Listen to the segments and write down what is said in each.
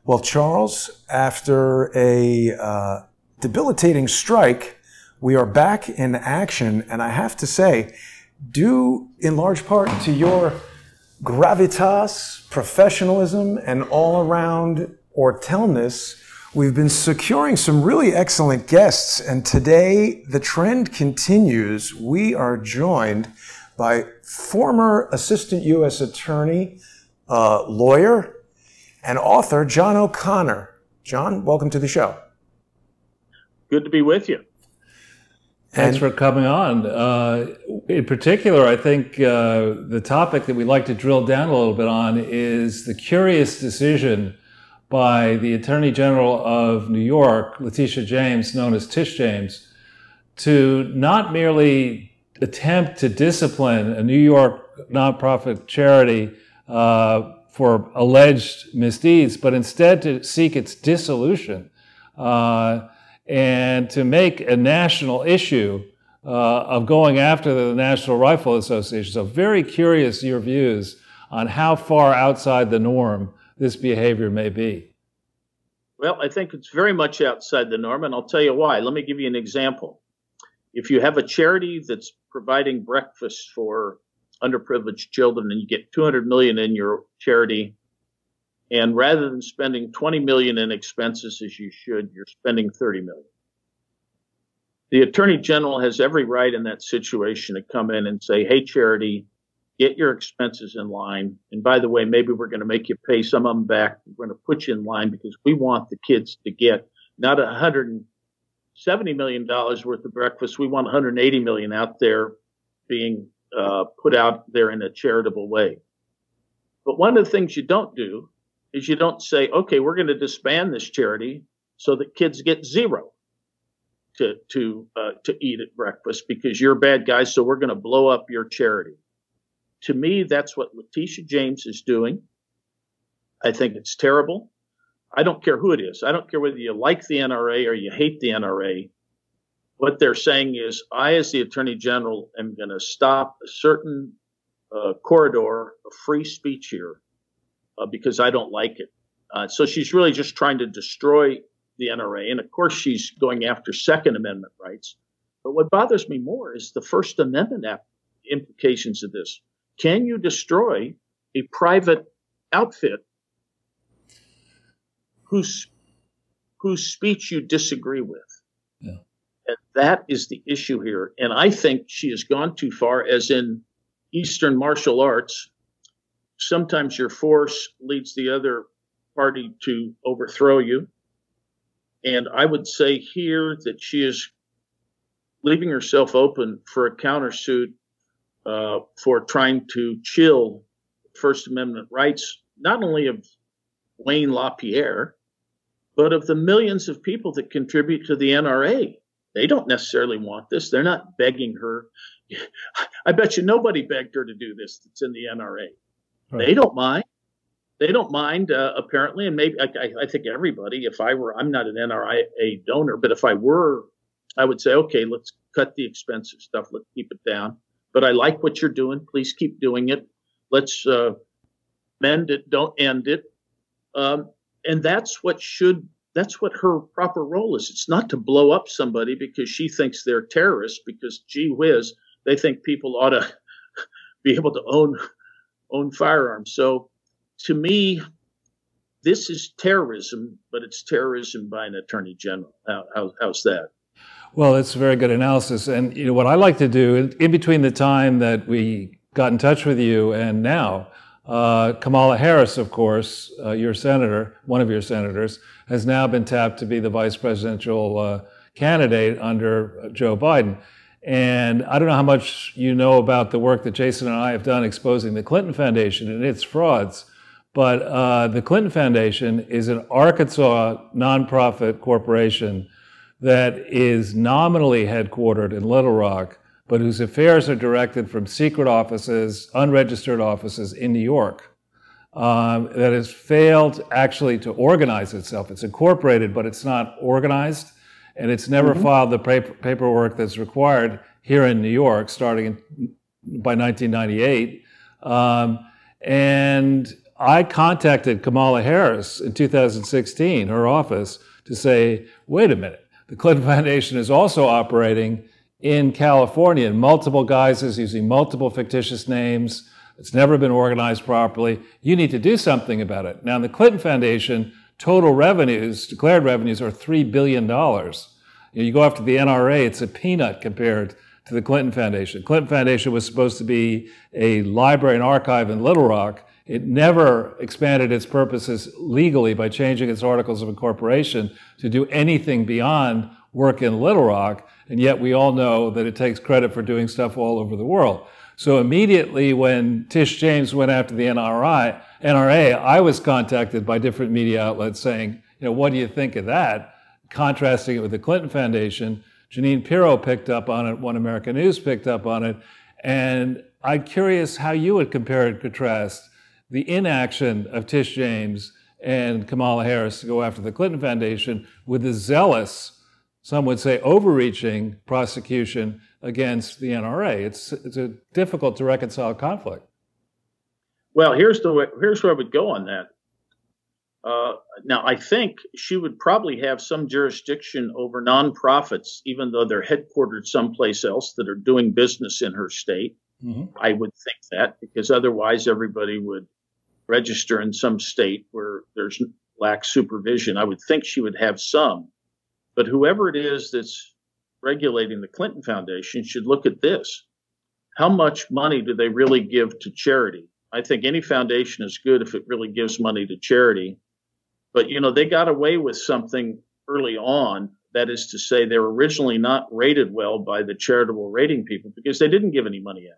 Well, Charles, after a debilitating strike, we are back in action, and I have to say, due in large part to your gravitas, professionalism, and all-around Ortelness, we've been securing some really excellent guests, and today the trend continues. We are joined by former Assistant U.S. Attorney, lawyer, and author John O'Connor. John, welcome to the show. Good to be with you. Thanks for coming on. In particular, I think the topic that we'd like to drill down a little bit on is the curious decision by the Attorney General of New York, Leticia James, known as Tish James, to not merely attempt to discipline a New York nonprofit charity for alleged misdeeds, but instead to seek its dissolution and to make a national issue of going after the National Rifle Association. So very curious your views on how far outside the norm this behavior may be. Well, I think it's very much outside the norm, and I'll tell you why. Let me give you an example. If you have a charity that's providing breakfast for underprivileged children and you get $200 million in your charity, and rather than spending $20 million in expenses as you should, you're spending $30 million. The Attorney General has every right in that situation to come in and say, hey, charity, get your expenses in line. And by the way, maybe we're going to make you pay some of them back. We're going to put you in line because we want the kids to get not $170 million worth of breakfast. We want $180 million out there being put out there in a charitable way. But one of the things you don't do is you don't say, okay, we're going to disband this charity so that kids get zero to eat at breakfast because you're bad guys, so we're going to blow up your charity. To me, that's what Leticia James is doing. I think it's terrible. I don't care who it is. I don't care whether you like the NRA or you hate the NRA. What they're saying is, I, as the Attorney General, am going to stop a certain corridor of free speech here because I don't like it. So she's really just trying to destroy the NRA. And of course, she's going after Second Amendment rights. But what bothers me more is the First Amendment implications of this. Can you destroy a private outfit whose speech you disagree with? Yeah. And that is the issue here. And I think she has gone too far, as in Eastern martial arts. Sometimes your force leads the other party to overthrow you. And I would say here that she is leaving herself open for a countersuit for trying to chill First Amendment rights, not only of Wayne LaPierre, but of the millions of people that contribute to the NRA. They don't necessarily want this. They're not begging her. I bet you nobody begged her to do this that's in the NRA. Right. They don't mind. They don't mind, apparently, and maybe I think everybody, if I were, I'm not an NRA donor, but if I were, I would say, okay, let's cut the expensive stuff. Let's keep it down. But I like what you're doing. Please keep doing it. Let's mend it. Don't end it. And that's what her proper role is. It's not to blow up somebody because she thinks they're terrorists, because gee whiz, they think people ought to be able to own firearms. So to me, this is terrorism, but it's terrorism by an attorney general. How's that? Well, it's a very good analysis. And you know what I like to do, in between the time that we got in touch with you and now, Kamala Harris, of course, your senator, one of your senators, has now been tapped to be the vice presidential candidate under Joe Biden. And I don't know how much you know about the work that Jason and I have done exposing the Clinton Foundation and its frauds, but the Clinton Foundation is an Arkansas nonprofit corporation that is nominally headquartered in Little Rock, but whose affairs are directed from secret offices, unregistered offices in New York, that has failed actually to organize itself. It's incorporated, but it's not organized, and it's never filed the paperwork that's required here in New York, starting by 1998. And I contacted Kamala Harris in 2016, her office, to say, wait a minute, the Clinton Foundation is also operating in California in multiple guises, using multiple fictitious names. It's never been organized properly. You need to do something about it. Now, the Clinton Foundation, total revenues, declared revenues, are $3 billion. You go after the NRA, it's a peanut compared to the Clinton Foundation. Clinton Foundation was supposed to be a library and archive in Little Rock. It never expanded its purposes legally by changing its articles of incorporation to do anything beyond work in Little Rock, and yet we all know that it takes credit for doing stuff all over the world. So immediately when Tish James went after the NRA, I was contacted by different media outlets saying, what do you think of that? Contrasting it with the Clinton Foundation. Janine Pirro picked up on it, One American News picked up on it, and I'm curious how you would compare and contrast the inaction of Tish James and Kamala Harris to go after the Clinton Foundation with the zealous, some would say overreaching, prosecution against the NRA. It's a difficult to reconcile conflict. Well, here's where I would go on that. Now, I think she would probably have some jurisdiction over nonprofits, even though they're headquartered someplace else that are doing business in her state. Mm-hmm. I would think that, because otherwise everybody would register in some state where there's lax supervision. I would think she would have some. But whoever it is that's regulating the Clinton Foundation should look at this. How much money do they really give to charity? I think any foundation is good if it really gives money to charity. But, they got away with something early on. That is to say, they were originally not rated well by the charitable rating people because they didn't give any money out.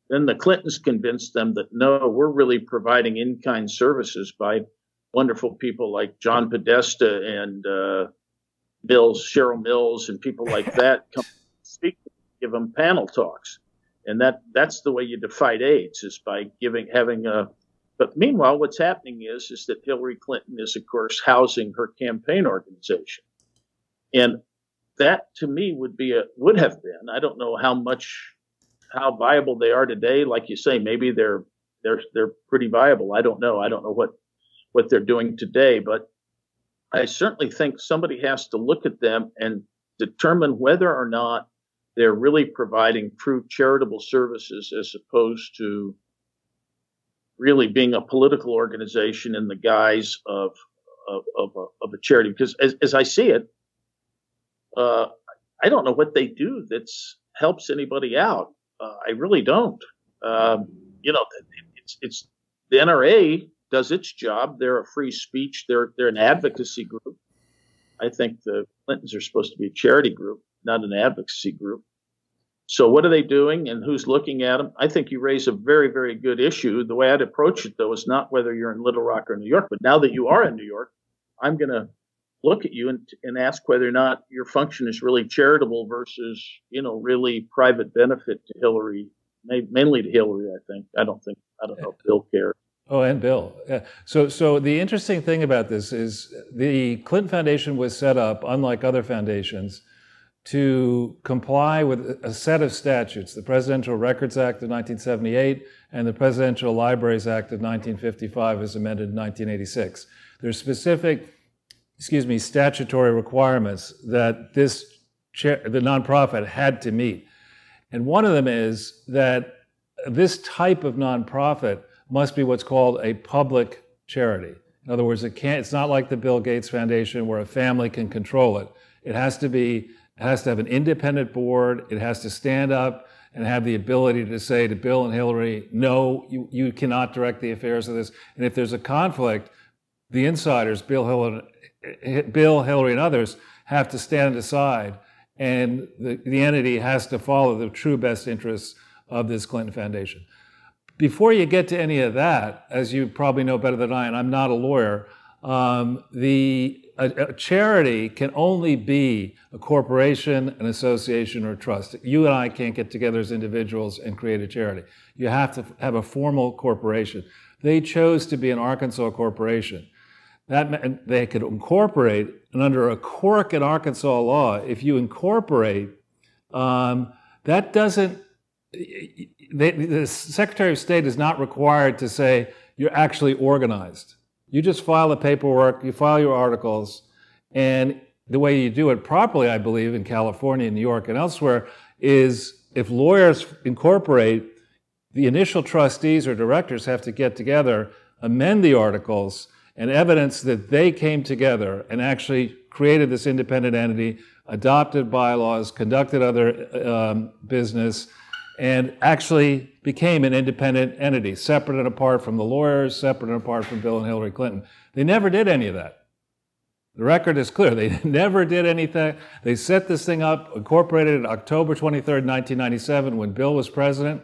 Then the Clintons convinced them that, no, we're really providing in-kind services by wonderful people like John Podesta and Cheryl Mills and people like that come speak, give them panel talks. And that's the way you fight AIDS, is by having a. But meanwhile, what's happening is that Hillary Clinton is, of course, housing her campaign organization, and that to me would have been. I don't know how viable they are today. Like you say, maybe they're pretty viable. I don't know. I don't know what they're doing today, but I certainly think somebody has to look at them and determine whether or not they're really providing true charitable services as opposed to really being a political organization in the guise of a charity. Because as I see it, I don't know what they do that helps anybody out. I really don't. It's the NRA does its job. They're a free speech. They're an advocacy group. I think the Clintons are supposed to be a charity group, not an advocacy group. So what are they doing and who's looking at them? I think you raise a very, very good issue. The way I'd approach it, though, is not whether you're in Little Rock or New York, but now that you are in New York, I'm going to look at you and ask whether or not your function is really charitable versus, really private benefit to Hillary, mainly to Hillary, I think. I don't know if Bill cares. Oh, and Bill. Yeah. So the interesting thing about this is the Clinton Foundation was set up, unlike other foundations, to comply with a set of statutes, the Presidential Records Act of 1978 and the Presidential Libraries Act of 1955 as amended in 1986. There's specific, statutory requirements that the nonprofit had to meet. And one of them is that this type of nonprofit must be what's called a public charity. In other words, it's not like the Bill Gates Foundation where a family can control it. It has to have an independent board. It has to stand up and have the ability to say to Bill and Hillary, no, you cannot direct the affairs of this. And if there's a conflict, the insiders, Bill, Hillary, and others, have to stand aside, and the entity has to follow the true best interests of this Clinton Foundation. Before you get to any of that, as you probably know better than I, and I'm not a lawyer, a charity can only be a corporation, an association, or a trust. You and I can't get together as individuals and create a charity. You have to have a formal corporation. They chose to be an Arkansas corporation. That meant they could incorporate, and under a quirk in Arkansas law, if you incorporate, that doesn't, the Secretary of State is not required to say, you're actually organized. You just file the paperwork, you file your articles, and the way you do it properly, I believe, in California, New York, and elsewhere, is if lawyers incorporate, the initial trustees or directors have to get together, amend the articles, and evidence that they came together and actually created this independent entity, adopted bylaws, conducted other business, and actually became an independent entity, separate and apart from the lawyers, separate and apart from Bill and Hillary Clinton. They never did any of that. The record is clear. They never did anything. They set this thing up, incorporated it October 23rd, 1997, when Bill was president.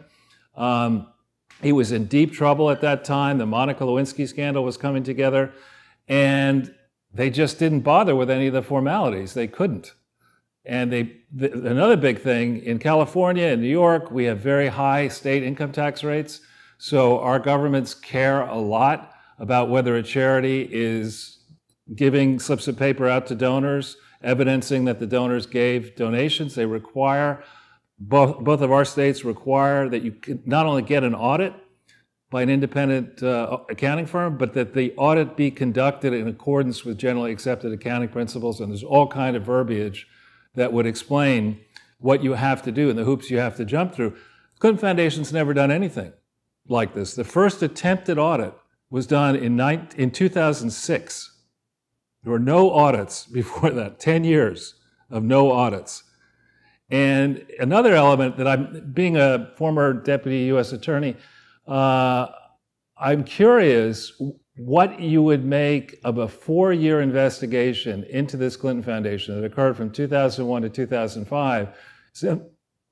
He was in deep trouble at that time. The Monica Lewinsky scandal was coming together, and they just didn't bother with any of the formalities. They couldn't. And another big thing, in California and New York, we have very high state income tax rates. So our governments care a lot about whether a charity is giving slips of paper out to donors, evidencing that the donors gave donations. They require, both of our states require that you can not only get an audit by an independent accounting firm, but that the audit be conducted in accordance with generally accepted accounting principles. And there's all kind of verbiage that would explain what you have to do and the hoops you have to jump through. The Clinton Foundation's never done anything like this. The first attempted audit was done in 2006. There were no audits before that, 10 years of no audits. And another element that being a former deputy U.S. attorney, I'm curious what you would make of a 4-year investigation into this Clinton Foundation that occurred from 2001 to 2005. So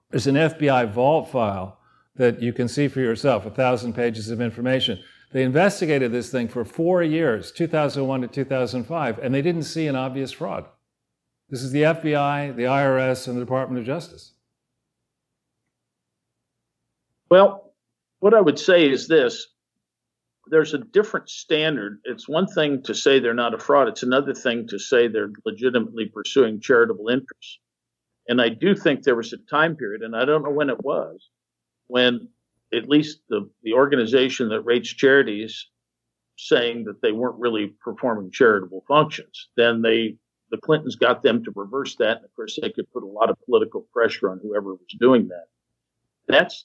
there's an FBI vault file that you can see for yourself, 1,000 pages of information. They investigated this thing for 4 years, 2001 to 2005, and they didn't see an obvious fraud. This is the FBI, the IRS, and the Department of Justice. Well, what I would say is this. There's a different standard. It's one thing to say they're not a fraud. It's another thing to say they're legitimately pursuing charitable interests. And I do think there was a time period, and I don't know when it was, when at least the organization that rates charities saying that they weren't really performing charitable functions. Then the Clintons got them to reverse that. And of course, they could put a lot of political pressure on whoever was doing that. That's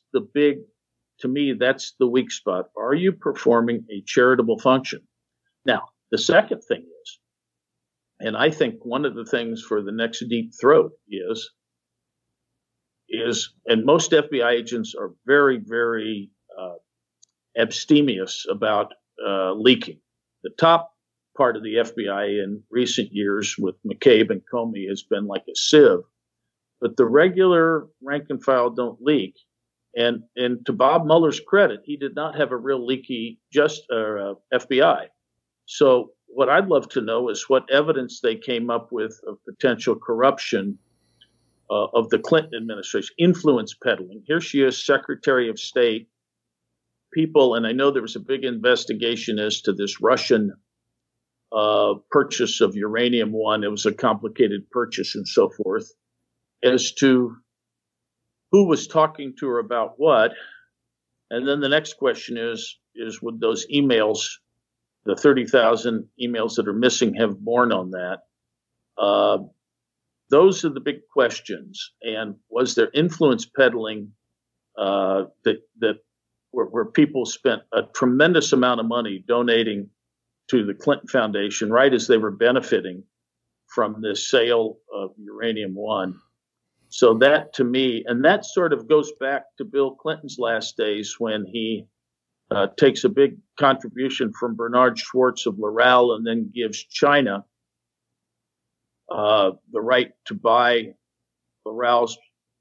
to me, that's the weak spot. Are you performing a charitable function? Now, the second thing is, and I think one of the things for the next deep throat is, and most FBI agents are very, very abstemious about leaking. The top part of the FBI in recent years with McCabe and Comey has been like a sieve, but the regular rank and file don't leak. And to Bob Mueller's credit, he did not have a real leaky FBI. So what I'd love to know is what evidence they came up with of potential corruption of the Clinton administration, influence peddling. Here she is, Secretary of State. People, and I know there was a big investigation as to this Russian purchase of uranium-1. It was a complicated purchase and so forth. As to who was talking to her about what. And then the next question is would those emails, the 30,000 emails that are missing, have borne on that? Those are the big questions. And was there influence peddling where people spent a tremendous amount of money donating to the Clinton Foundation right as they were benefiting from this sale of uranium-1? So that, to me, and that sort of goes back to Bill Clinton's last days when he takes a big contribution from Bernard Schwartz of Loral and then gives China the right to buy Loral's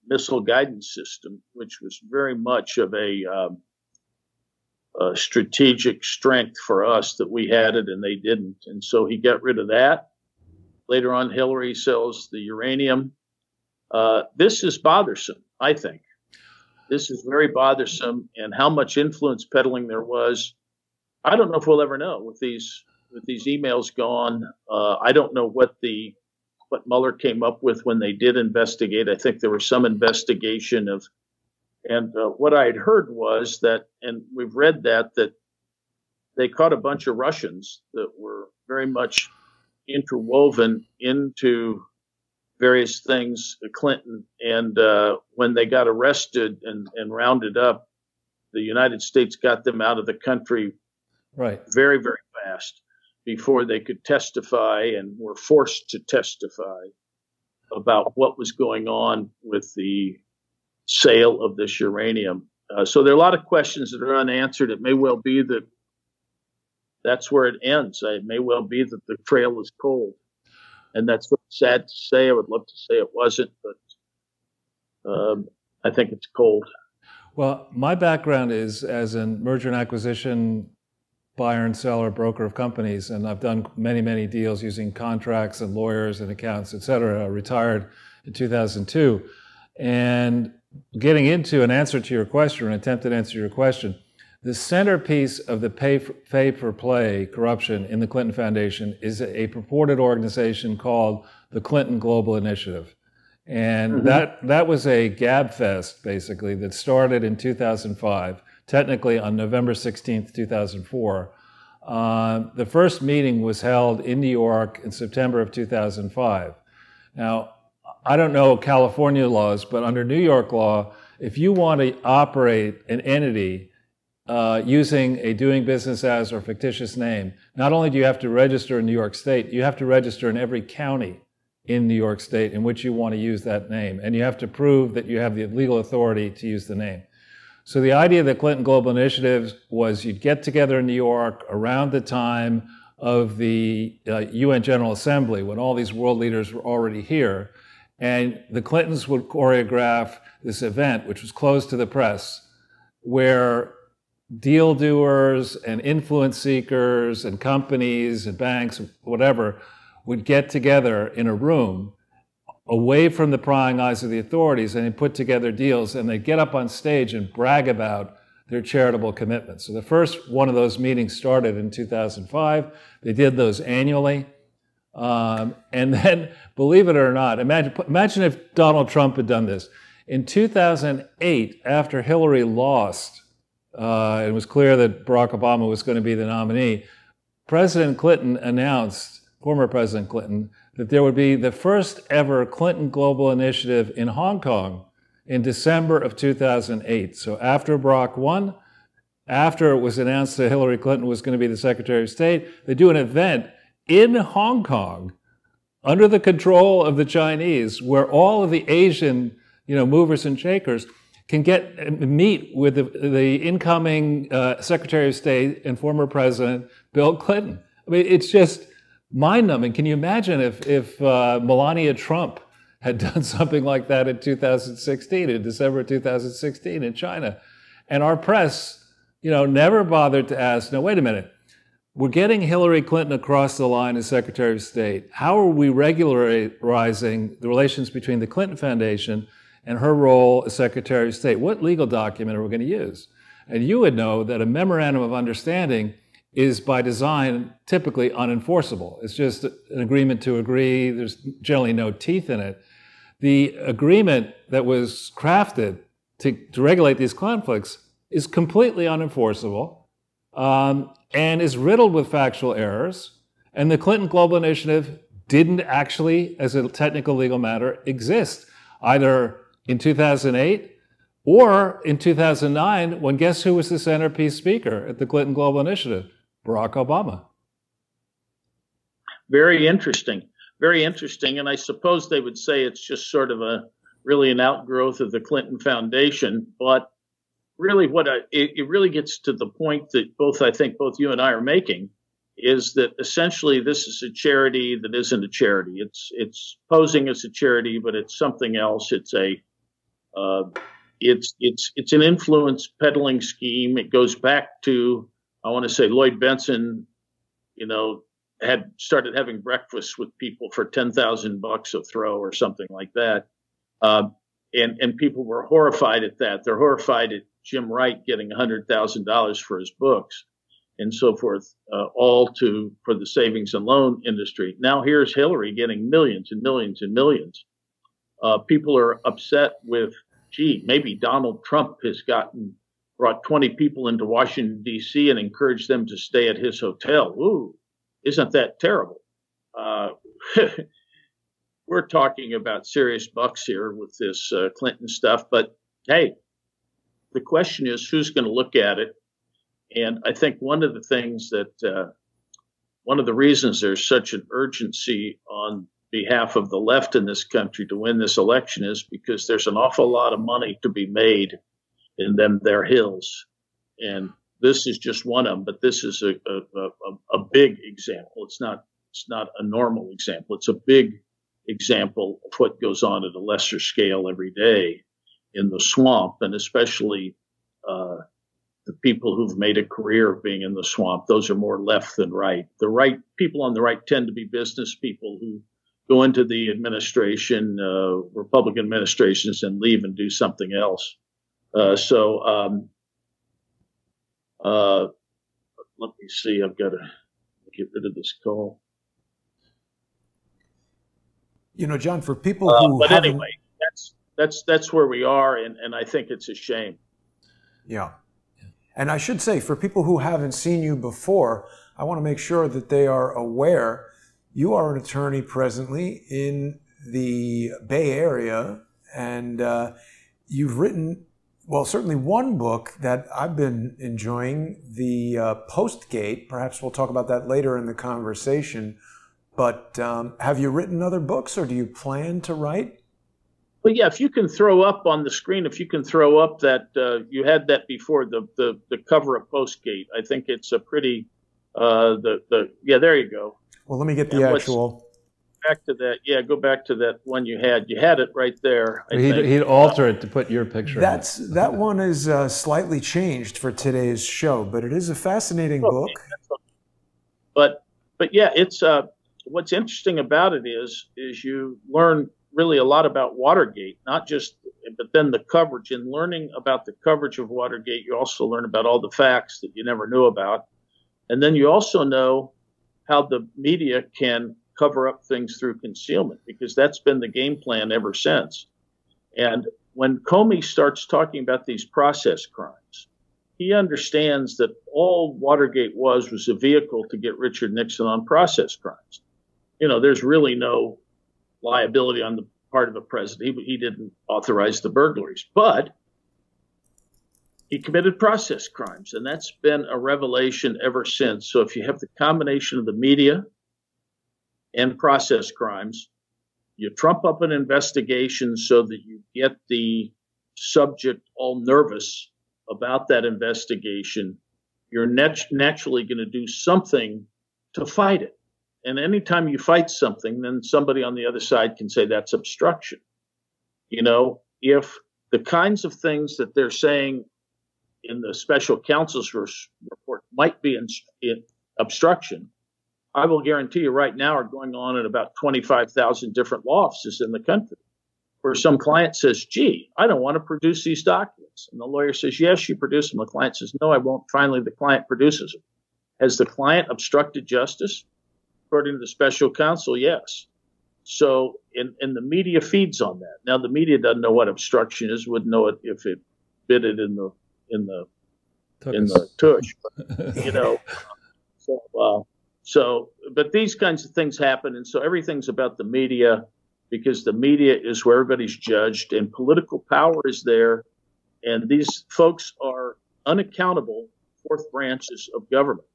missile guidance system, which was very much of a strategic strength for us that we had it and they didn't. And so he got rid of that. Later on, Hillary sells the uranium. This is bothersome, I think. This is very bothersome, and how much influence peddling there was, I don't know if we'll ever know with these emails gone. I don't know what Mueller came up with when they did investigate. I think there was some investigation and what I had heard was that, and we've read that they caught a bunch of Russians that were very much interwoven into various things, Clinton. And when they got arrested and rounded up, the United States got them out of the country very, very fast before they could testify and were forced to testify about what was going on with the sale of this uranium. So there are a lot of questions that are unanswered. It may well be that that's where it ends. It may well be that the trail is cold. And that's sad to say. I would love to say it wasn't, but I think it's cold. Well, my background is as a merger and acquisition buyer and seller, broker of companies, and I've done many, many deals using contracts and lawyers and accountants, et cetera. I retired in 2002. And getting into an answer to your question, or an attempt to answer your question, the centerpiece of the pay for play corruption in the Clinton Foundation is a purported organization called the Clinton Global Initiative. And that was a gab fest, basically, that started in 2005, technically on November 16th, 2004. The first meeting was held in New York in September of 2005. Now, I don't know California laws, but under New York law, if you want to operate an entity using a doing business as or fictitious name, not only do you have to register in New York State, you have to register in every county in New York State in which you want to use that name. And you have to prove that you have the legal authority to use the name. So the idea of the Clinton Global Initiative was you'd get together in New York around the time of the UN General Assembly, when all these world leaders were already here. And the Clintons would choreograph this event, which was closed to the press, where deal doers and influence seekers and companies and banks, whatever, would get together in a room away from the prying eyes of the authorities, and they put together deals, and they'd get up on stage and brag about their charitable commitments. So the first one of those meetings started in 2005. They did those annually. And then, believe it or not, imagine if Donald Trump had done this. In 2008, after Hillary lost, it was clear that Barack Obama was going to be the nominee, President Clinton announced, former President Clinton, that there would be the first ever Clinton Global Initiative in Hong Kong in December of 2008. So after Barack won, after it was announced that Hillary Clinton was going to be the Secretary of State, they do an event in Hong Kong under the control of the Chinese, where all of the Asian, movers and shakers can meet with the incoming Secretary of State and former President Bill Clinton. I mean, it's just mind-numbing. Can you imagine if Melania Trump had done something like that in 2016, in December 2016 in China? And our press, never bothered to ask, no, wait a minute, we're getting Hillary Clinton across the line as Secretary of State. How are we regularizing the relations between the Clinton Foundation and her role as Secretary of State? What legal document are we going to use? And you would know that a memorandum of understanding is by design typically unenforceable. It's just an agreement to agree. There's generally no teeth in it. The agreement that was crafted to regulate these conflicts is completely unenforceable and is riddled with factual errors. And the Clinton Global Initiative didn't actually, as a technical legal matter, exist, either in 2008 or in 2009, when guess who was the centerpiece speaker at the Clinton Global Initiative? Barack Obama. Very interesting. Very interesting. And I suppose they would say it's just sort of really an outgrowth of the Clinton Foundation. But really it really gets to the point that I think both you and I are making, is that essentially this is a charity that isn't a charity. It's posing as a charity, but it's something else. It's it's an influence peddling scheme. It goes back to, I want to say, Lloyd Benson, had started having breakfast with people for $10,000 a throw or something like that. And people were horrified at that. They're horrified at Jim Wright getting $100,000 for his books and so forth, all for the savings and loan industry. Now here's Hillary getting millions and millions and millions. People are upset with, maybe Donald Trump has gotten brought 20 people into Washington, D.C. and encouraged them to stay at his hotel. Ooh, isn't that terrible? We're talking about serious bucks here with this Clinton stuff. But, hey, the question is who's going to look at it? And I think one of the things that one of the reasons there's such an urgency on behalf of the left in this country to win this election is because there's an awful lot of money to be made in their hills. And this is just one of them, but this is a big example. It's not a normal example. It's a big example of what goes on at a lesser scale every day in the swamp, and especially the people who've made a career of being in the swamp. Those are more left than right. The right people on the right tend to be business people who go into the administration, Republican administrations, and leave and do something else. Let me see. I've got to get rid of this call. You know, John, for people who but anyway, that's where we are, and I think it's a shame. Yeah. And I should say, for people who haven't seen you before, I want to make sure that they are aware you are an attorney presently in the Bay Area, and you've written, well, certainly one book that I've been enjoying, the PostGate. Perhaps we'll talk about that later in the conversation. But have you written other books, or do you plan to write? Well, yeah, if you can throw up on the screen, if you can throw up that you had that before, the cover of PostGate. I think it's a pretty yeah, there you go. Well, let me get the actual. Back to that. Yeah, go back to that one you had. You had it right there. He'd alter it to put your picture. That one is slightly changed for today's show, but it is a fascinating book. But yeah, it's what's interesting about it is you learn really a lot about Watergate, not just, but then the coverage. In learning about the coverage of Watergate, you also learn about all the facts that you never knew about. And then you also know how the media can cover up things through concealment, because that's been the game plan ever since. And when Comey starts talking about these process crimes, he understands that all Watergate was a vehicle to get Richard Nixon on process crimes. You know, there's really no liability on the part of the president. He didn't authorize the burglaries, but he committed process crimes, and that's been a revelation ever since. So if you have the combination of the media and process crimes, you trump up an investigation so that you get the subject all nervous about that investigation, you're naturally going to do something to fight it. And anytime you fight something, then somebody on the other side can say that's obstruction. You know, if the kinds of things that they're saying in the special counsel's report might be in obstruction, I will guarantee you right now are going on in about 25,000 different law offices in the country, where some client says, gee, I don't want to produce these documents. And the lawyer says, yes, you produce them. The client says, no, I won't. Finally, the client produces them. Has the client obstructed justice? According to the special counsel, yes. So, and the media feeds on that. Now, the media doesn't know what obstruction is, wouldn't know it if it bit it in the tush. You know, but these kinds of things happen, and so everything's about the media, because the media is where everybody's judged, and political power is there, and these folks are unaccountable fourth branches of government.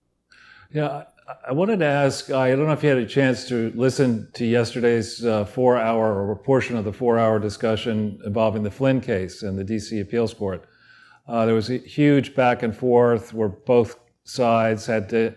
Yeah, I wanted to ask, I don't know if you had a chance to listen to yesterday's 4-hour or a portion of the 4-hour discussion involving the Flynn case and the DC Appeals Court. There was a huge back and forth where both sides had to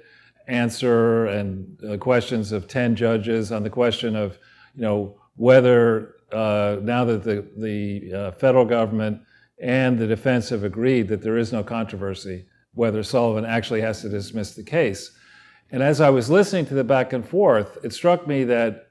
answer and questions of 10 judges on the question of, you know, whether now that the federal government and the defense have agreed that there is no controversy, whether Sullivan actually has to dismiss the case. And as I was listening to the back and forth, it struck me that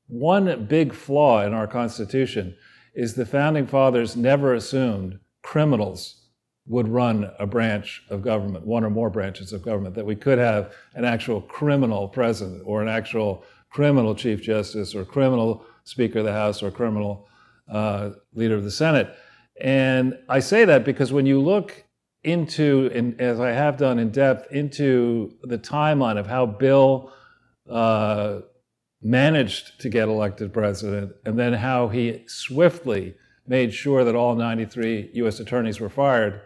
one big flaw in our Constitution is the Founding Fathers never assumed criminals would run a branch of government, one or more branches of government, that we could have an actual criminal president or an actual criminal chief justice or criminal speaker of the House or criminal leader of the Senate. And I say that because when you look into, and as I have done in depth, into the timeline of how Bill managed to get elected president, and then how he swiftly made sure that all 93 U.S. attorneys were fired,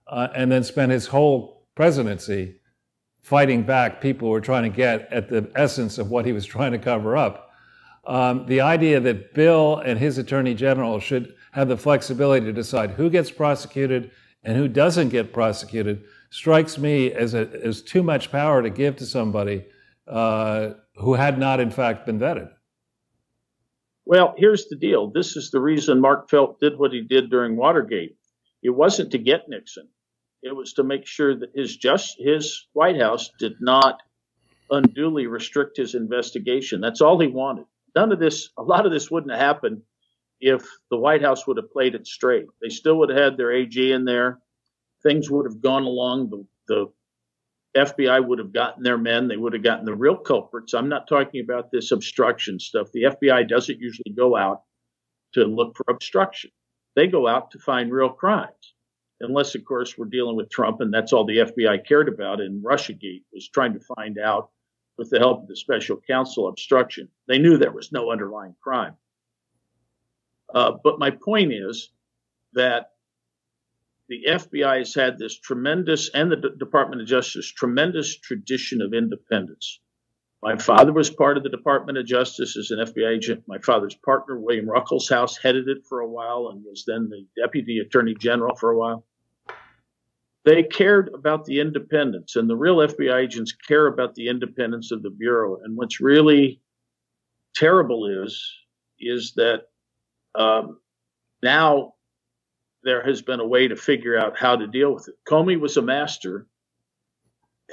and then spent his whole presidency fighting back people who were trying to get at the essence of what he was trying to cover up. The idea that Bill and his attorney general should have the flexibility to decide who gets prosecuted and who doesn't get prosecuted strikes me as too much power to give to somebody who had not, in fact, been vetted. Well, here's the deal. This is the reason Mark Felt did what he did during Watergate. It wasn't to get Nixon. It was to make sure that his White House did not unduly restrict his investigation. That's all he wanted. A lot of this wouldn't have happened if the White House would have played it straight. They still would have had their AG in there. Things would have gone along. The FBI would have gotten their men. They would have gotten the real culprits. I'm not talking about this obstruction stuff. The FBI doesn't usually go out to look for obstruction. They go out to find real crimes. Unless, of course, we're dealing with Trump, and that's all the FBI cared about in Russiagate, was trying to find out, with the help of the special counsel, obstruction. They knew there was no underlying crime. But my point is that the FBI has had this tremendous, and the Department of Justice, tremendous tradition of independence. My father was part of the Department of Justice as an FBI agent. My father's partner, William Ruckelshaus, headed it for a while and was then the Deputy Attorney General for a while. They cared about the independence, and the real FBI agents care about the independence of the Bureau. And what's really terrible is that now there has been a way to figure out how to deal with it. Comey was a master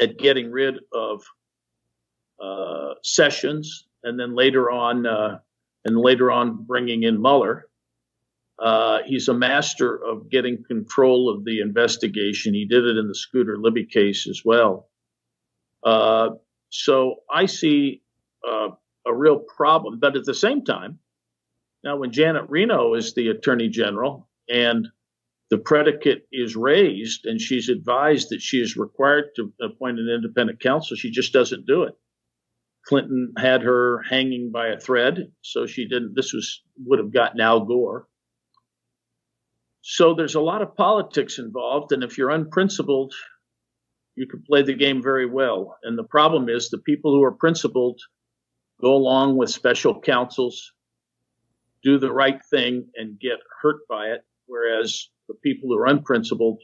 at getting rid of Sessions, and then later on bringing in Mueller. He's a master of getting control of the investigation. He did it in the Scooter Libby case as well. So I see a real problem. But at the same time, now when Janet Reno is the Attorney General and the predicate is raised and she's advised that she is required to appoint an independent counsel, she just doesn't do it. Clinton had her hanging by a thread, so she didn't. Would have gotten Al Gore. So there's a lot of politics involved, and if you're unprincipled, you can play the game very well. And the problem is the people who are principled go along with special counsels, do the right thing, and get hurt by it, whereas the people who are unprincipled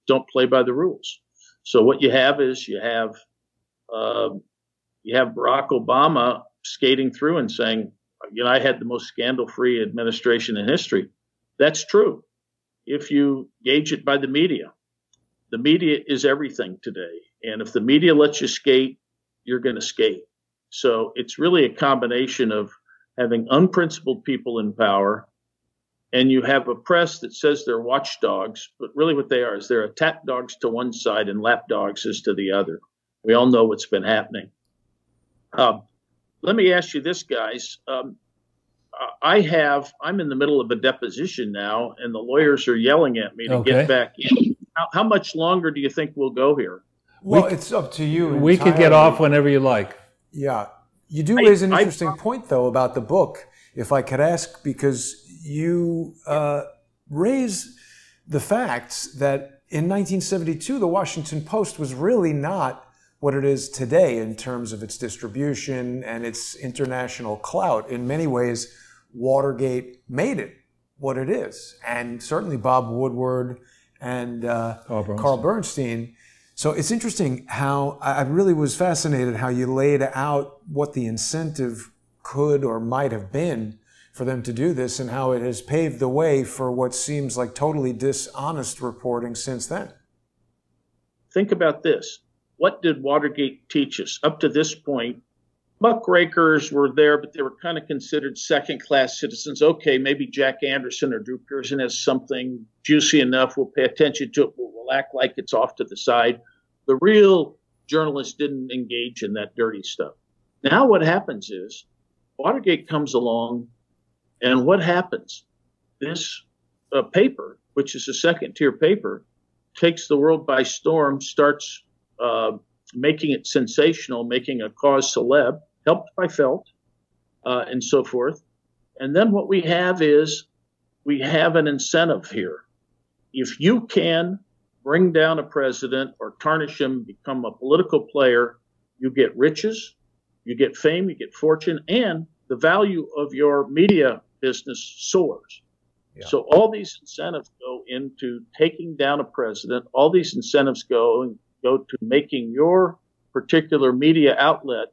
don't play by the rules. So what you have is you have Barack Obama skating through and saying, I had the most scandal-free administration in history. That's true. If you gauge it by the media is everything today. And if the media lets you skate, you're going to skate. So it's really a combination of having unprincipled people in power, and you have a press that says they're watchdogs, but really what they are is they're attack dogs to one side and lapdogs is to the other. We all know what's been happening. Let me ask you this, guys. I'm in the middle of a deposition now, and the lawyers are yelling at me to get back in. How much longer do you think we'll go here? Well, it's up to you. We could get off whenever you like. Yeah. You do raise an interesting point, though, about the book, if I could ask, because you raise the facts that in 1972, the Washington Post was really not what it is today in terms of its distribution and its international clout. In many ways, Watergate made it what it is. And certainly Bob Woodward and Carl Bernstein. So it's interesting how I really was fascinated how you laid out what the incentive could or might have been for them to do this and how it has paved the way for what seems like totally dishonest reporting since then. Think about this. What did Watergate teach us? Up to this point, muckrakers were there, but they were kind of considered second-class citizens. Okay, maybe Jack Anderson or Drew Pearson has something juicy enough. We'll pay attention to it, but we'll act like it's off to the side. The real journalists didn't engage in that dirty stuff. Now what happens is Watergate comes along, and what happens? This paper, which is a second-tier paper, takes the world by storm, starts making it sensational, making a cause celeb, helped by Felt, and so forth. And then what we have is we have an incentive here. If you can bring down a president or tarnish him, become a political player, you get riches, you get fame, you get fortune, and the value of your media business soars. Yeah. So all these incentives go into taking down a president. All these incentives go to making your particular media outlet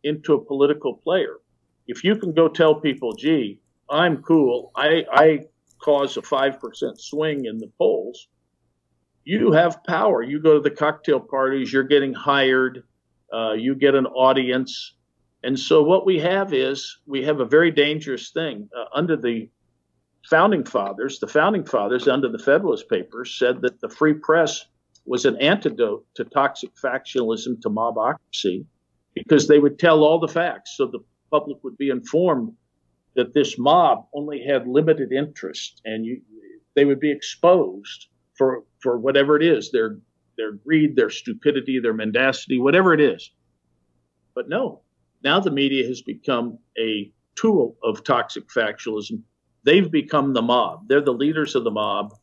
into a political player. If you can go tell people, gee, I'm cool, I cause a 5% swing in the polls, you have power. You go to the cocktail parties, you're getting hired, you get an audience. And so what we have is we have a very dangerous thing. Under the Founding Fathers under the Federalist Papers said that the free press was an antidote to toxic factionalism, to mobocracy, because they would tell all the facts so the public would be informed that this mob only had limited interest, and they would be exposed for whatever it is, their greed, their stupidity, their mendacity, whatever it is. But no, now the media has become a tool of toxic factionalism. They've become the mob. They're the leaders of the mob,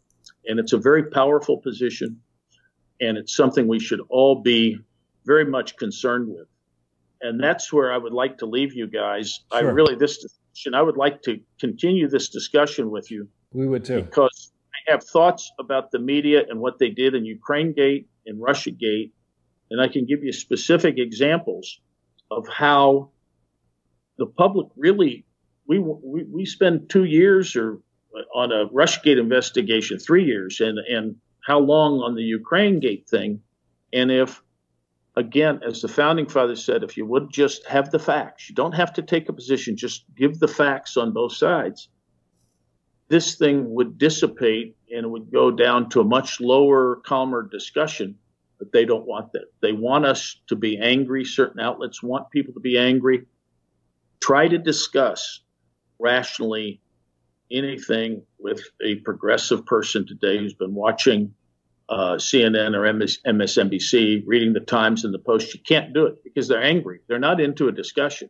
and it's a very powerful position, and it's something we should all be very much concerned with. And that's where I would like to leave you guys. Sure. I would like to continue this discussion with you. We would too. Because I have thoughts about the media and what they did in Ukraine-gate and Russia-gate, and I can give you specific examples of how the public really, we spend 2 years or on a Russiagate investigation, 3 years, and how long on the Ukraine-gate thing. And if, again, as the Founding Fathers said, if you would just have the facts, you don't have to take a position, just give the facts on both sides, this thing would dissipate and it would go down to a much lower, calmer discussion. But they don't want that. They want us to be angry. Certain outlets want people to be angry. Try to discuss rationally anything with a progressive person today who's been watching CNN or MSNBC, reading the Times and the Post. You can't do it because they're angry. They're not into a discussion.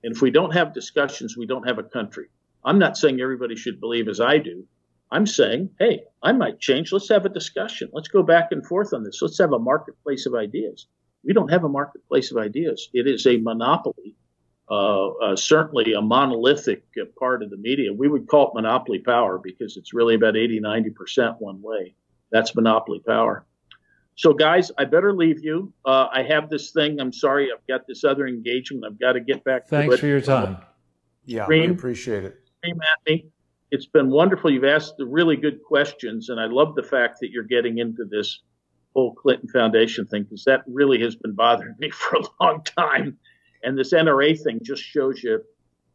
And if we don't have discussions, we don't have a country. I'm not saying everybody should believe as I do. I'm saying, hey, I might change. Let's have a discussion. Let's go back and forth on this. Let's have a marketplace of ideas. We don't have a marketplace of ideas. It is a monopoly, certainly a monolithic part of the media. We would call it monopoly power because it's really about 80, 90% one way. That's monopoly power. So, guys, I better leave you. I have this thing. I'm sorry. I've got this other engagement. I've got to get back to it. Thanks for your time. Yeah, we appreciate it. Scream at me. It's been wonderful. You've asked the really good questions, and I love the fact that you're getting into this whole Clinton Foundation thing, because that really has been bothering me for a long time. And this NRA thing just shows you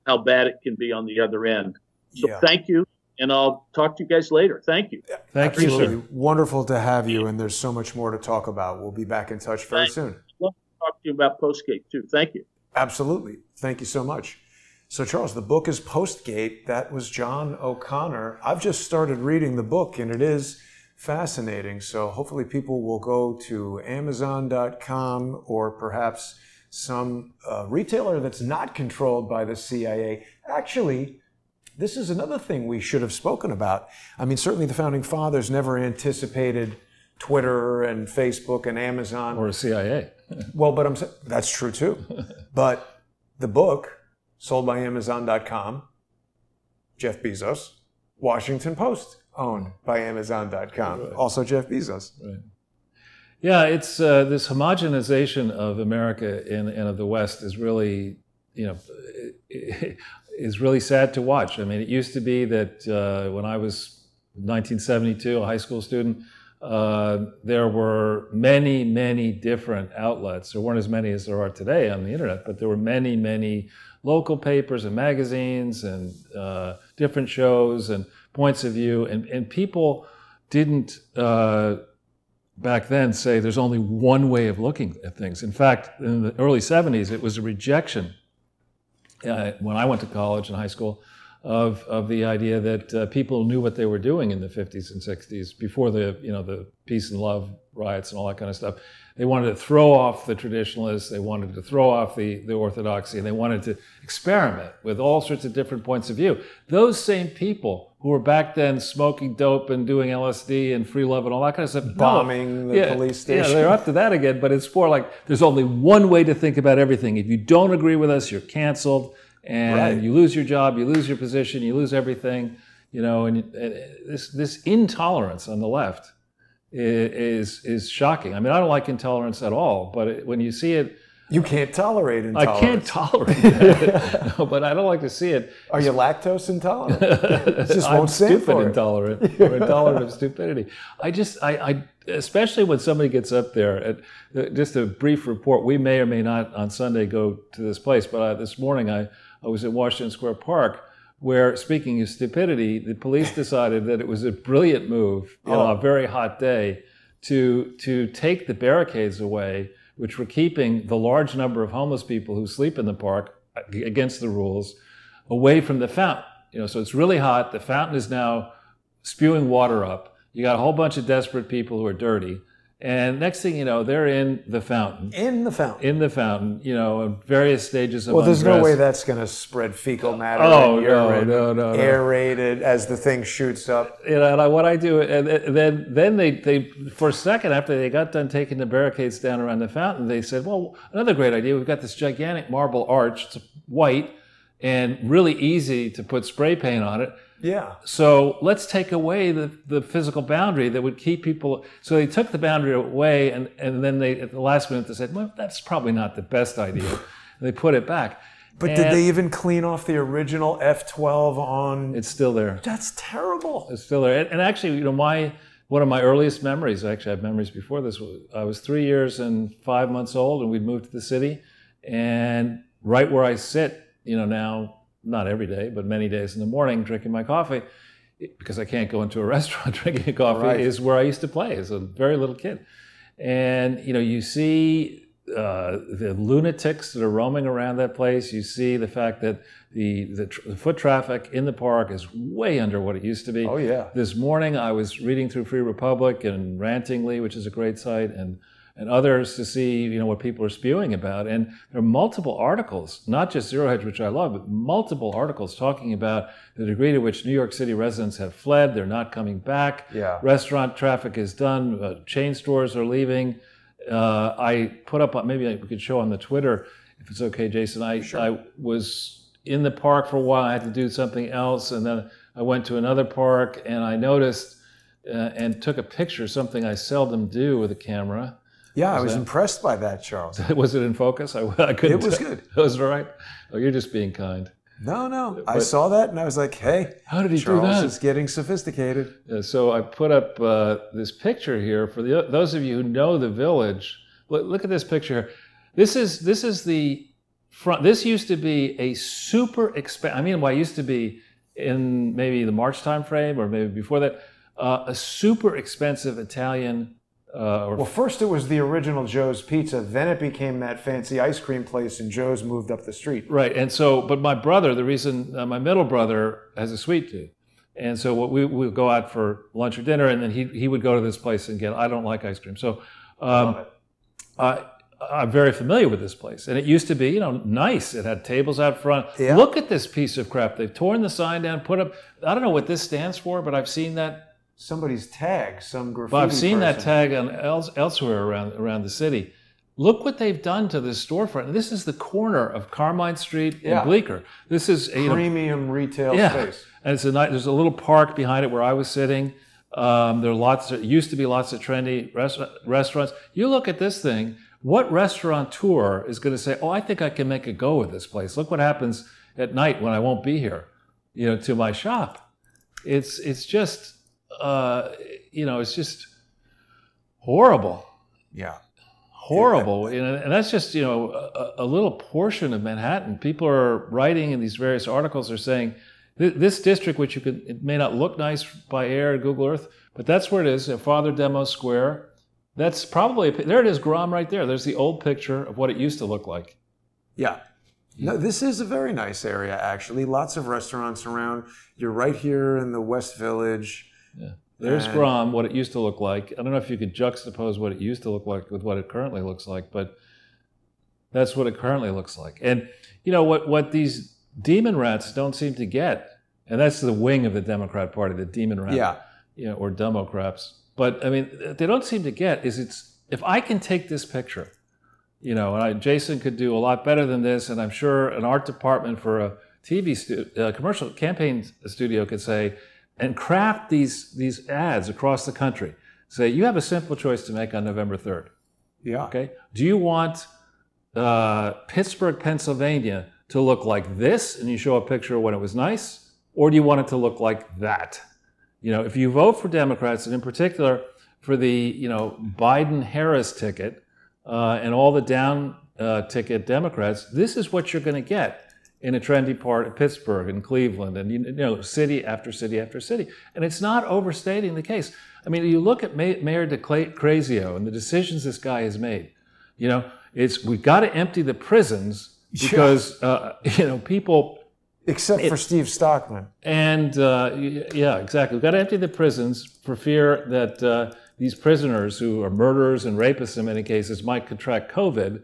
how bad it can be on the other end. So Thank you, and I'll talk to you guys later. Thank you. Thank you, sir. Wonderful to have you, and there's so much more to talk about. We'll be back in touch very soon. I'd love to talk to you about PostGate, too. Thank you. Absolutely. Thank you so much. So, Charles, the book is PostGate. That was John O'Connor. I've just started reading the book, and it is fascinating. So hopefully people will go to Amazon.com or perhaps some retailer that's not controlled by the CIA. Actually, this is another thing we should have spoken about. I mean, certainly the Founding Fathers never anticipated Twitter and Facebook and Amazon. Or CIA. Well, but that's true, too. But the book, sold by Amazon.com, Jeff Bezos, Washington Post, owned by Amazon.com, right. Also Jeff Bezos. Right. Yeah, it's this homogenization of America and of the West is really, is really sad to watch. I mean, it used to be that when I was 1972, a high school student, there were many, many different outlets. There weren't as many as there are today on the internet, but there were many, many local papers and magazines and different shows and points of view. And people didn't back then say there's only one way of looking at things. In fact, in the early 70s, it was a rejection. When I went to college and high school, of the idea that people knew what they were doing in the 50s and 60s before the peace and love riots and all that kind of stuff. They wanted to throw off the traditionalists, they wanted to throw off the orthodoxy, and they wanted to experiment with all sorts of different points of view. Those same people who were back then smoking dope and doing LSD and free love and all that kind of stuff. Bombing the police station. Yeah, they're up to that again, but it's more like there's only one way to think about everything. If you don't agree with us, you're canceled, and you lose your job, you lose your position, you lose everything, and this intolerance on the left is shocking. I mean, I don't like intolerance at all, but when you see it, you can't tolerate intolerance. I can't tolerate it, no, but I don't like to see it. Are you lactose intolerant? I'm stupid intolerant, or intolerant of stupidity. I especially when somebody gets up there. Just a brief report. We may or may not on Sunday go to this place, but this morning I was at Washington Square Park, where, speaking of stupidity, the police decided that it was a brilliant move on a very hot day to take the barricades away, which were keeping the large number of homeless people who sleep in the park against the rules away from the fountain. So it's really hot. The fountain is now spewing water up. You got a whole bunch of desperate people who are dirty. And next thing you know, they're in the fountain. In the fountain. In various stages of there's undress. no way that's going to spread fecal matter and urine, aerated as the thing shoots up. And what I do, and then they for a second after they got done taking the barricades down around the fountain, they said, well, another great idea. We've got this gigantic marble arch. It's white and really easy to put spray paint on it. Yeah. So let's take away the physical boundary that would keep people. So they took the boundary away, and then at the last minute they said, well, that's probably not the best idea. And they put it back. But did they even clean off the original F12 on? It's still there. That's terrible. It's still there. And actually, one of my earliest memories, actually I have memories before this, I was 3 years and 5 months old, and we'd moved to the city. And right where I sit, now, not every day, but many days in the morning, drinking my coffee, because I can't go into a restaurant drinking coffee, is where I used to play as a very little kid. And, you see the lunatics that are roaming around that place. You see the fact that the foot traffic in the park is way under what it used to be. Oh, yeah. This morning, I was reading through Free Republic and Rantingly, which is a great site, and others to see, what people are spewing about. And there are multiple articles, not just Zero Hedge, which I love, but multiple articles talking about the degree to which New York City residents have fled. They're not coming back. Yeah. Restaurant traffic is done. Chain stores are leaving. I put up, maybe we could show on the Twitter, if it's okay, Jason. I was in the park for a while. I had to do something else. And then I went to another park, and I noticed and took a picture, something I seldom do with a camera. Yeah, I was impressed by that, Charles. Was it in focus? I couldn't. It was good. Was it all right? Oh, you're just being kind. No. I saw that and I was like, hey, how did he Charles do that? Is getting sophisticated. So I put up this picture here for those of you who know the village. Look at this picture here. This is the front. This used to be a super expensive. I mean, what used to be in maybe the March time frame or maybe before that, a super expensive Italian. Well, first it was the original Joe's Pizza, then it became that fancy ice cream place, and Joe's moved up the street. Right, and so, but my brother, the reason, my middle brother has a sweet tooth, and so we would go out for lunch or dinner, and then he would go to this place and I don't like ice cream, so I'm very familiar with this place, and it used to be, nice. It had tables out front. Yeah. Look at this piece of crap. They've torn the sign down, put up, I don't know what this stands for, but I've seen that. Somebody's tag, some graffiti. Well, I've seen that tag elsewhere around the city. Look what they've done to this storefront. This is the corner of Carmine Street and Bleecker. This is premium retail space. And there's a little park behind it where I was sitting. There used to be lots of trendy restaurants. You look at this thing. What restaurateur is going to say, "Oh, I think I can make a go of this place"? Look what happens at night when I won't be here, to my shop. It's just. It's just horrible. Yeah. Horrible. And that's just, a little portion of Manhattan. People are writing in these various articles are saying this district, which it may not look nice by air, Google Earth, but that's where it is, Father Demo Square. That's probably, there it is, Grom right there. There's the old picture of what it used to look like. Yeah. No, this is a very nice area, actually. Lots of restaurants around. You're right here in the West Village. Yeah. There's Grom, what it used to look like. I don't know if you could juxtapose what it used to look like with what it currently looks like, but that's what it currently looks like. And you know what these demon rats don't seem to get, and that's the wing of the Democrat Party, the demon rat, or Democrats. But I mean, they don't seem to get is if I can take this picture, and Jason could do a lot better than this, and I'm sure an art department for a TV commercial campaign studio could say, and craft these ads across the country. Say, you have a simple choice to make on November 3rd. Yeah. Okay. Do you want Pittsburgh, Pennsylvania to look like this, and you show a picture when it was nice, or do you want it to look like that? If you vote for Democrats, and in particular for the Biden-Harris ticket and all the down ticket Democrats, this is what you're going to get in a trendy part of Pittsburgh and Cleveland and city after city after city. And it's not overstating the case. I mean, you look at Mayor de Crazio and the decisions this guy has made. We've got to empty the prisons because people. Except for Steve Stockman. And yeah, exactly. We've got to empty the prisons for fear that these prisoners who are murderers and rapists in many cases might contract COVID.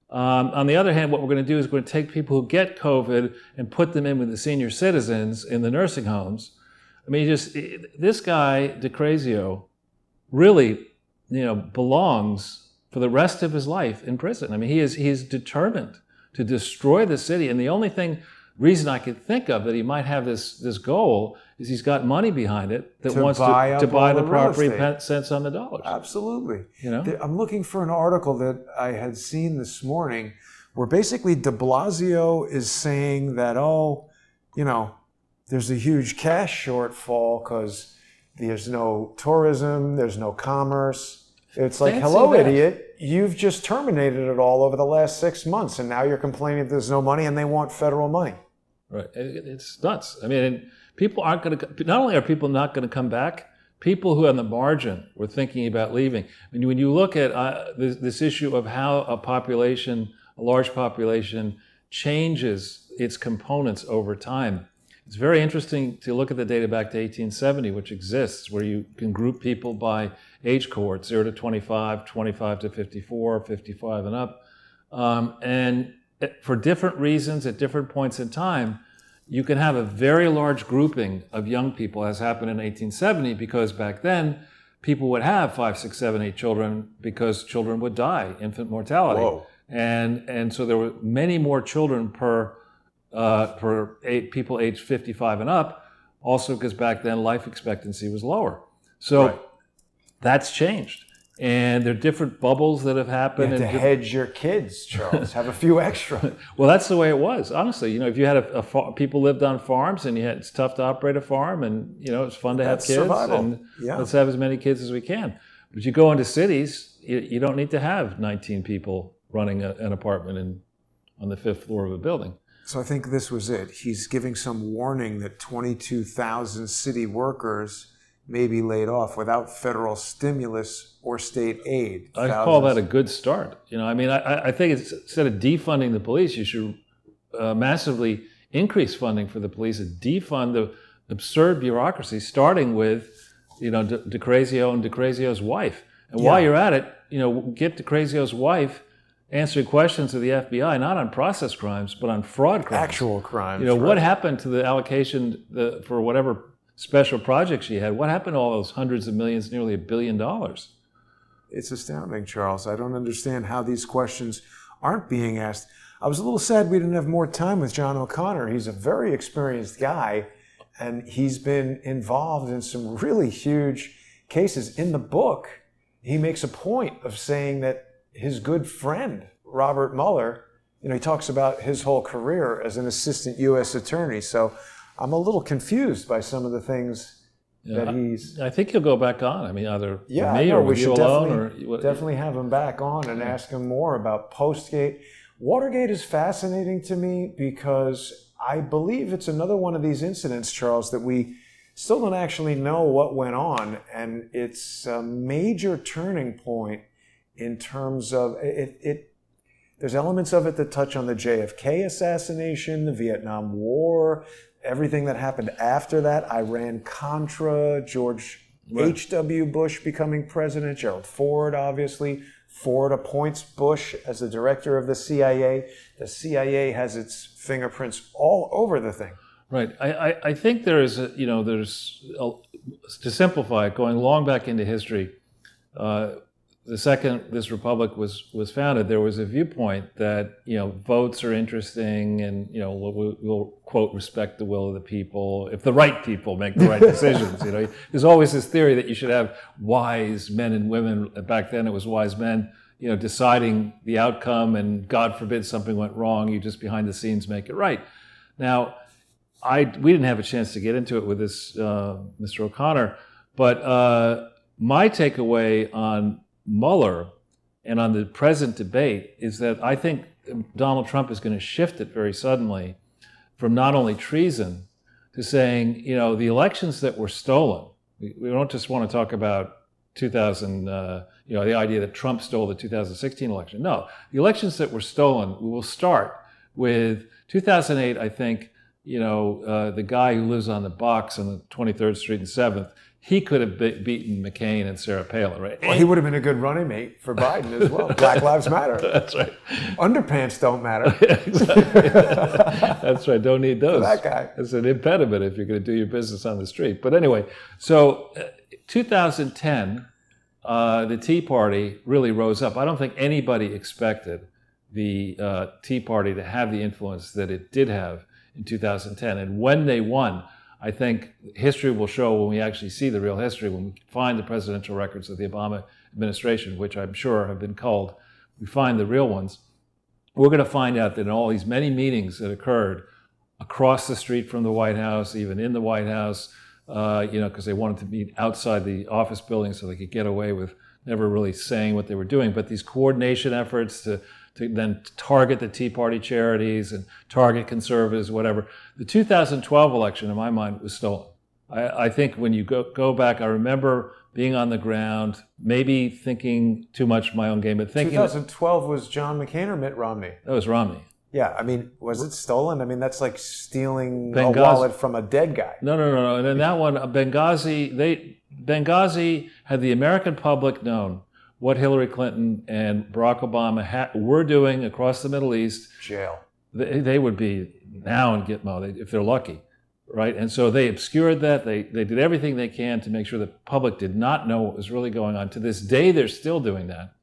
On the other hand, what we're going to do is we're going to take people who get COVID and put them in with the senior citizens in the nursing homes. I mean, this guy, de Crazio, really, belongs for the rest of his life in prison. I mean, he is determined to destroy the city. And the only reason I could think of that he might have this goal is he's got money behind it that wants to buy the property cents on the dollars. Absolutely. I'm looking for an article that I had seen this morning where basically de Blasio is saying that, there's a huge cash shortfall because there's no tourism, there's no commerce. It's like, hello, idiot, you've just terminated it all over the last 6 months, and now you're complaining there's no money and they want federal money. Right. It's nuts. I mean, people aren't going to, not only are people not going to come back, people who on the margin were thinking about leaving. I mean, when you look at this issue of how a large population changes its components over time, it's very interesting to look at the data back to 1870, which exists, where you can group people by age cohorts, 0 to 25, 25 to 54, 55 and up. And for different reasons at different points in time, you can have a very large grouping of young people, as happened in 1870, because back then people would have 5, 6, 7, 8 children because children would die, infant mortality. Whoa. And so there were many more children per people aged 55 and up, also because back then life expectancy was lower. So that's changed. And there are different bubbles that have happened. You have to hedge your kids, Charles. Have a few extra. Well, that's the way it was. Honestly, if you had people lived on farms, and it's tough to operate a farm, and it's fun to have kids, survival. And let's have as many kids as we can. But you go into cities, you don't need to have 19 people running an apartment on the 5th floor of a building. So I think this was it. He's giving some warning that 22,000 city workers may be laid off without federal stimulus or state aid. I call that a good start. I think instead of defunding the police, you should massively increase funding for the police and defund the absurd bureaucracy, starting with, de Crazio and de Crazio's wife. And while you're at it, get de Crazio's wife answering questions to the FBI, not on process crimes, but on fraud crimes. Actual crimes. What happened to the allocation for whatever special projects she had? What happened to all those hundreds of millions, nearly $1 billion? It's astounding, Charles. I don't understand how these questions aren't being asked. I was a little sad we didn't have more time with John O'Connor. He's a very experienced guy, and he's been involved in some really huge cases. In the book, he makes a point of saying that his good friend, Robert Mueller, he talks about his whole career as an assistant U.S. attorney. So I'm a little confused by some of the things that he's... I think he'll go back on. I mean, either with me or or with you alone. Definitely have him back on and ask him more about PostGate. Watergate is fascinating to me because I believe it's another one of these incidents, Charles, that we still don't actually know what went on. And it's a major turning point in terms of There's elements of it that touch on the JFK assassination, the Vietnam War, everything that happened after that, Iran-Contra, George H.W. Bush becoming president, Gerald Ford, obviously. Ford appoints Bush as the director of the CIA. The CIA has its fingerprints all over the thing. Right. I think there's, to simplify it, going long back into history, the second this republic was founded, there was a viewpoint that, votes are interesting and, we'll quote, respect the will of the people if the right people make the right decisions. There's always this theory that you should have wise men and women. Back then it was wise men, deciding the outcome, and God forbid something went wrong, you just behind the scenes make it right. Now, we didn't have a chance to get into it with this, Mr. O'Connor, but my takeaway on Mueller and on the present debate is that I think Donald Trump is going to shift it very suddenly from not only treason to saying, the elections that were stolen. We don't just want to talk about 2000, the idea that Trump stole the 2016 election. No, the elections that were stolen, we will start with 2008, I think, the guy who lives on the box on the 23rd Street and 7th, he could have beaten McCain and Sarah Palin, right? Well, he would have been a good running mate for Biden as well. Black Lives Matter. That's right. Underpants don't matter. Exactly. That's right. Don't need those. For that guy. It's an impediment if you're going to do your business on the street. But anyway, so 2010, the Tea Party really rose up. I don't think anybody expected the Tea Party to have the influence that it did have in 2010. And when they won, I think history will show, when we actually see the real history, when we find the presidential records of the Obama administration, which I'm sure have been culled, we find the real ones, we're going to find out that in all these many meetings that occurred across the street from the White House, even in the White House, because they wanted to meet outside the office building so they could get away with never really saying what they were doing, but these coordination efforts to then target the Tea Party charities and target conservatives, whatever. The 2012 election, in my mind, was stolen. I think when you go back, I remember being on the ground, maybe thinking too much my own game, but thinking... 2012 was John McCain or Mitt Romney? That was Romney. Yeah, was it stolen? That's like stealing a wallet from a dead guy. No. And in that one, Benghazi had the American public known what Hillary Clinton and Barack Obama were doing across the Middle East. Jail. They would be now in Gitmo, if they're lucky, right? And so they obscured that. They did everything they can to make sure the public did not know what was really going on. To this day, they're still doing that.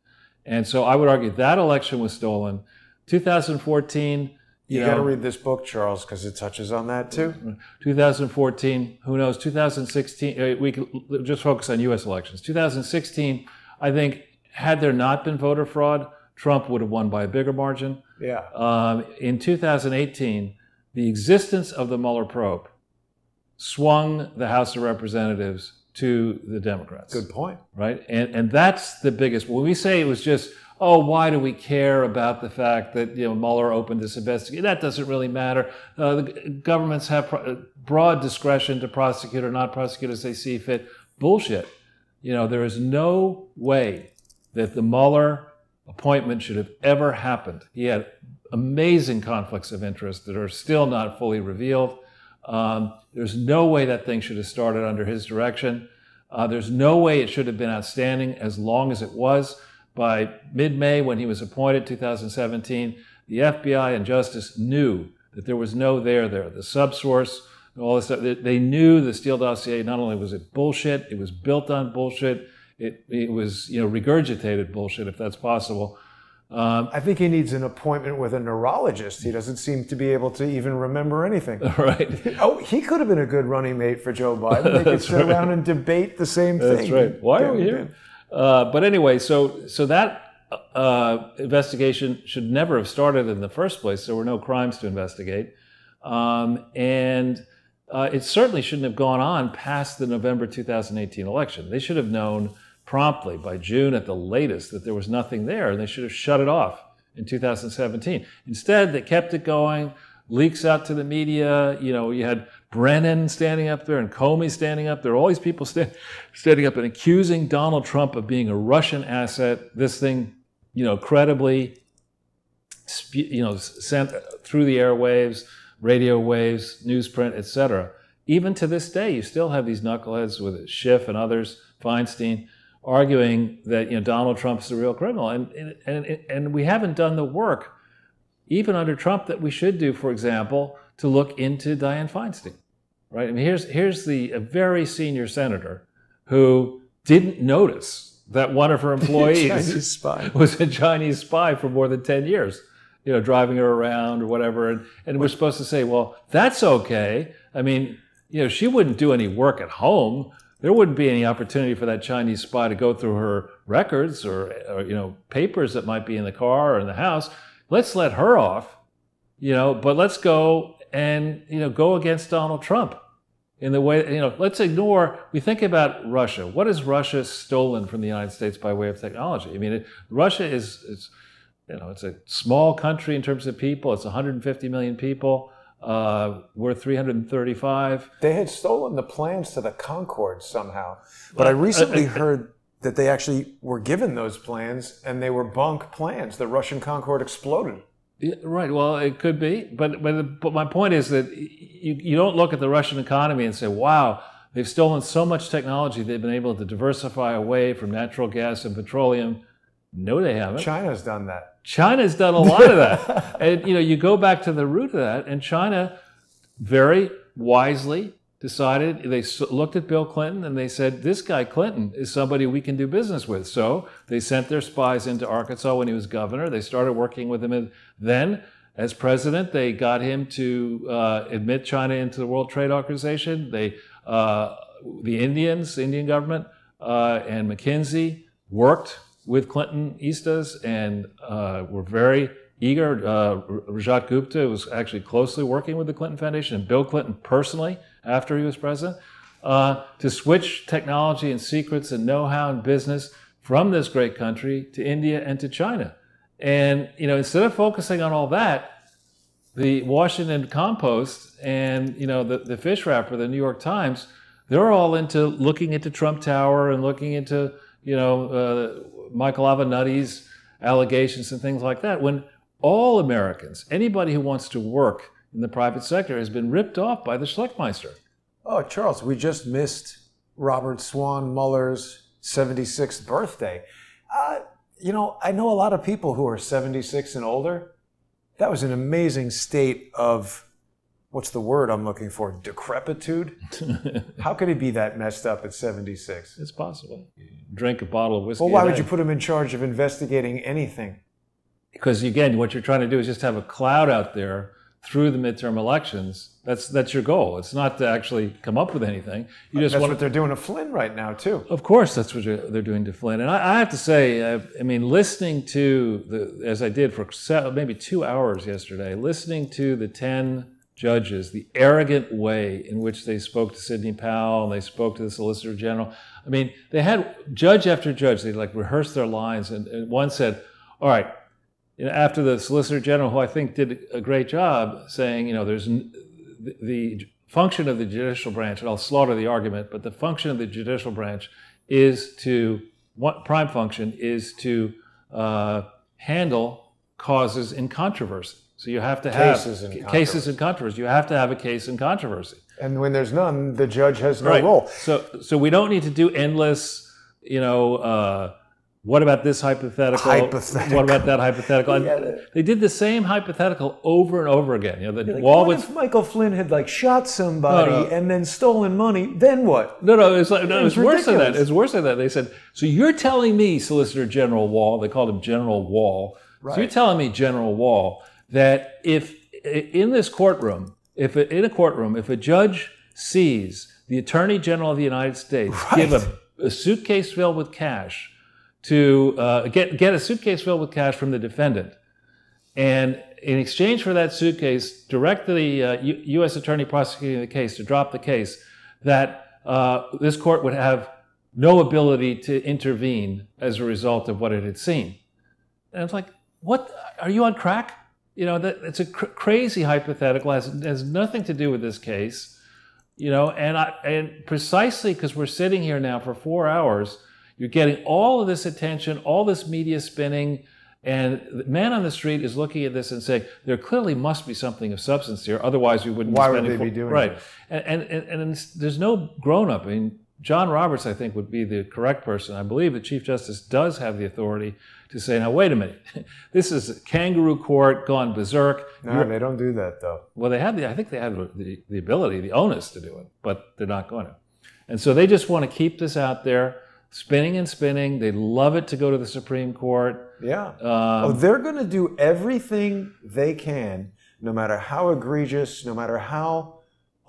And so I would argue that election was stolen. 2014... You got to read this book, Charles, because it touches on that too. 2014, who knows? 2016, we could just focus on U.S. elections. 2016... I think had there not been voter fraud, Trump would have won by a bigger margin. Yeah. In 2018, the existence of the Mueller probe swung the House of Representatives to the Democrats. Good point. Right? And that's the biggest. When we say it was just, why do we care about the fact that Mueller opened this investigation? That doesn't really matter. The governments have broad discretion to prosecute or not prosecute as they see fit. Bullshit. There is no way that the Mueller appointment should have ever happened. He had amazing conflicts of interest that are still not fully revealed. There's no way that thing should have started under his direction. There's no way it should have been outstanding as long as it was. By mid-May, when he was appointed, 2017, the FBI and Justice knew that there was no there. The subsource, all this stuff. They knew the Steele dossier, not only was it bullshit, it was built on bullshit. It was, regurgitated bullshit, if that's possible. I think he needs an appointment with a neurologist. He doesn't seem to be able to even remember anything. Right. He could have been a good running mate for Joe Biden. They could sit around and debate the same thing. That's right. Why are we here? But anyway, so that investigation should never have started in the first place. There were no crimes to investigate. It certainly shouldn't have gone on past the November 2018 election. They should have known promptly, by June at the latest, that there was nothing there, and they should have shut it off in 2017. Instead, they kept it going, leaks out to the media. You had Brennan standing up there and Comey standing up there, all these people standing up and accusing Donald Trump of being a Russian asset. This thing, credibly sent through the airwaves, radio waves, newsprint, etc. Even to this day, you still have these knuckleheads with Schiff and others, Feinstein, arguing that Donald Trump's the real criminal, and we haven't done the work, even under Trump, that we should do. For example, to look into Dianne Feinstein, right? I mean, here's a very senior senator who didn't notice that one of her employees was a Chinese spy for more than 10 years, driving her around or whatever, and we're supposed to say, well, that's okay. I mean, she wouldn't do any work at home. There wouldn't be any opportunity for that Chinese spy to go through her records or papers that might be in the car or in the house. Let's let her off, but let's go and, go against Donald Trump in the way, let's ignore, we think about Russia. What has Russia stolen from the United States by way of technology? I mean, Russia is it's a small country in terms of people. It's 150 million people. We're 335. They had stolen the plans to the Concorde somehow. But I recently heard that they actually were given those plans and they were bunk plans. The Russian Concorde exploded. Yeah, right. Well, it could be. But my point is that you don't look at the Russian economy and say, wow, they've stolen so much technology. They've been able to diversify away from natural gas and petroleum. No, they haven't. China's done that. China's done a lot of that. And, you go back to the root of that, and China very wisely decided, they looked at Bill Clinton and they said, this guy Clinton is somebody we can do business with. So they sent their spies into Arkansas when he was governor. They started working with him. And then, as president, they got him to admit China into the World Trade Organization. The Indian government, and McKinsey worked with Clintonistas and were very eager. Rajat Gupta was actually closely working with the Clinton Foundation and Bill Clinton personally after he was president to switch technology and secrets and know-how and business from this great country to India and to China. And instead of focusing on all that, the Washington Compost and the fish wrapper, the New York Times, they're all into looking into Trump Tower and looking into Michael Avenatti's allegations and things like that, when all Americans, anybody who wants to work in the private sector, has been ripped off by the Schlechtmeister. Oh, Charles, we just missed Robert Swan Mueller's 76th birthday. I know a lot of people who are 76 and older. That was an amazing state of, what's the word I'm looking for? Decrepitude? How could he be that messed up at 76? It's possible. You drink a bottle of whiskey. Well, why would you put him in charge of investigating anything? Because, again, what you're trying to do is just have a cloud out there through the midterm elections. That's your goal. It's not to actually come up with anything. That's what they're doing to Flynn right now, too. Of course, that's what they're doing to Flynn. And I have to say, listening to, as I did for maybe 2 hours yesterday, listening to the 10 judges, the arrogant way in which they spoke to Sidney Powell and they spoke to the Solicitor General. I mean, they had judge after judge, they rehearsed their lines, and one said, all right, after the Solicitor General, who I think did a great job, saying, there's the function of the judicial branch, and I'll slaughter the argument, but the function of the judicial branch is prime function is to handle causes in controversy. So you have to have cases in controversy. You have to have a case in controversy. And when there's none, the judge has no role. So we don't need to do endless, what about this hypothetical? What about that hypothetical? And they did the same hypothetical over and over again. What if Michael Flynn had shot somebody and then stolen money? Then what? No, it was worse than that. It's worse than that. They said, so you're telling me, Solicitor General Wall, they called him General Wall. Right. So you're telling me, General Wall, that if in a courtroom, if a judge sees the Attorney General of the United States give a suitcase filled with cash to get a suitcase filled with cash from the defendant, and in exchange for that suitcase, direct the U.S. attorney prosecuting the case to drop the case, that this court would have no ability to intervene as a result of what it had seen. And it's like, what? Are you on crack? It's a crazy hypothetical. Has nothing to do with this case. And precisely because we're sitting here now for 4 hours, you're getting all of this attention, all this media spinning, And the man on the street is looking at this and saying, there clearly must be something of substance here, otherwise we wouldn't Why be would spending they be doing right. this? And there's no grown-up. I mean, John Roberts, I think, would be the correct person. I believe the Chief Justice does have the authority to say, now, wait a minute. This is a kangaroo court gone berserk. No, they don't do that, though. Well, I think they have the ability, the onus to do it, but they're not going to. And so they just want to keep this out there, spinning and spinning. They love it to go to the Supreme Court. Yeah. They're going to do everything they can, no matter how egregious, no matter how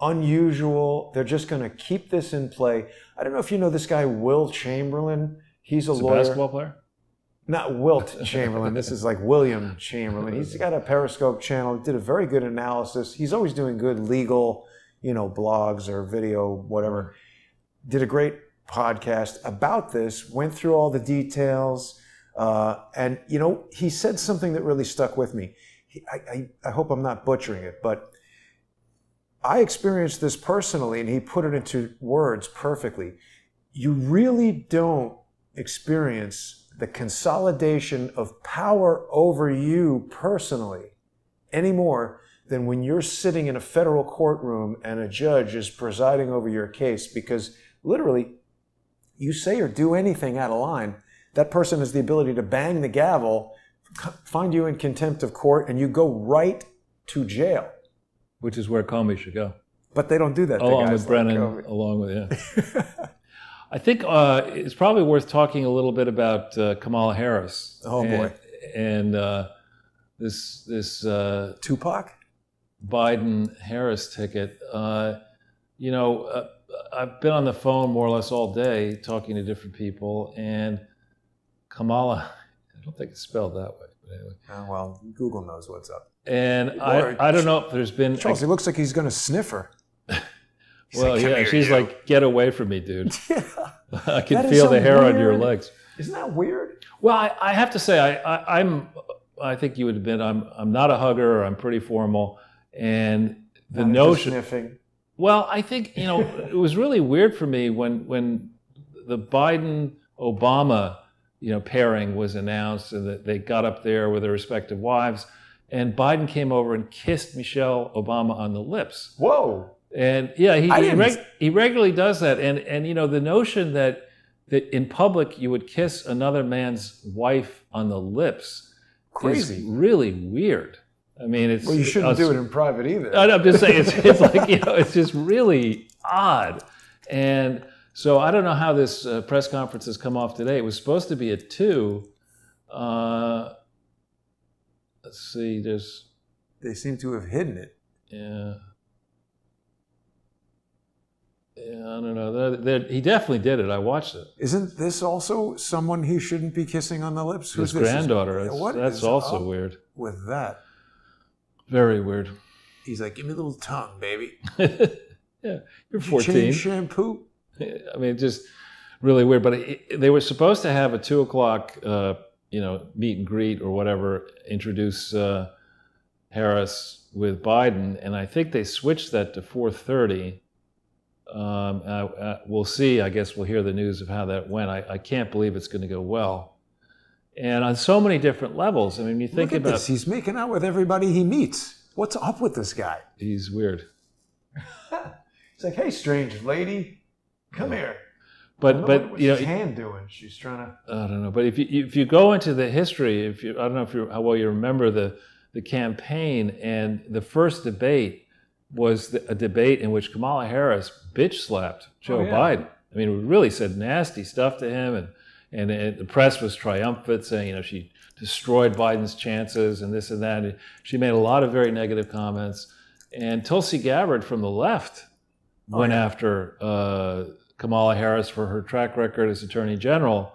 unusual. They're just going to keep this in play. I don't know if you know this guy, Will Chamberlain. He's a lawyer. Basketball player? Not Wilt Chamberlain. This is like William Chamberlain. He's got a Periscope channel. Did a very good analysis. He's always doing good legal, blogs or video, whatever. Did a great podcast about this. Went through all the details, and he said something that really stuck with me. I hope I'm not butchering it, but I experienced this personally, and he put it into words perfectly. You really don't experience the consolidation of power over you personally any more than when you're sitting in a federal courtroom and a judge is presiding over your case, because literally you say or do anything out of line, that person has the ability to bang the gavel, find you in contempt of court, and you go right to jail. Which is where Comey should go. But they don't do that. Along with Brennan, along with, I think it's probably worth talking a little bit about Kamala Harris. Oh, boy. And this Tupac? Biden-Harris ticket. I've been on the phone more or less all day talking to different people, and Kamala, I don't think it's spelled that way. But anyway. Well, Google knows what's up. And I don't know if there's been... Charles, he looks like he's going to sniff her. Well, yeah, she's like, get away from me, dude. Yeah. I can feel the hair on your legs. Isn't that weird? Well, I have to say, I think you would admit I'm not a hugger, or I'm pretty formal, and the notion... Sniffing. Well, I think, it was really weird for me when the Biden-Obama, pairing was announced, and that they got up there with their respective wives, and Biden came over and kissed Michelle Obama on the lips. Whoa. And yeah, he regularly does that. And the notion that in public you would kiss another man's wife on the lips crazy, is really weird. I mean, it's... Well, you shouldn't do it in private either. I'm just saying, it's like, it's just really odd. And so I don't know how this press conference has come off today. It was supposed to be at 2. Let's see, They seem to have hidden it. Yeah. Yeah, I don't know. He definitely did it. I watched it. Isn't this also someone he shouldn't be kissing on the lips? His granddaughter. That's also weird. With that. Very weird. He's like, give me a little tongue, baby. Yeah, you're 14. Did you change shampoo? I mean, just really weird. But they were supposed to have a 2 o'clock, meet and greet or whatever, introduce Harris with Biden, and I think they switched that to 4:30. We'll see. I guess we'll hear the news of how that went. I can't believe it's going to go well. And on so many different levels. I mean, you think about this. He's making out with everybody he meets. What's up with this guy? He's weird. He's like, hey, strange lady, come here. But what's his hand doing? She's trying to... I don't know. But if you go into the history, I don't know how well you remember the campaign, and the first debate was a debate in which Kamala Harris bitch slapped Joe Biden. I mean, really said nasty stuff to him, and the press was triumphant, saying she destroyed Biden's chances and this and that. And she made a lot of very negative comments. And Tulsi Gabbard from the left went after Kamala Harris for her track record as Attorney General.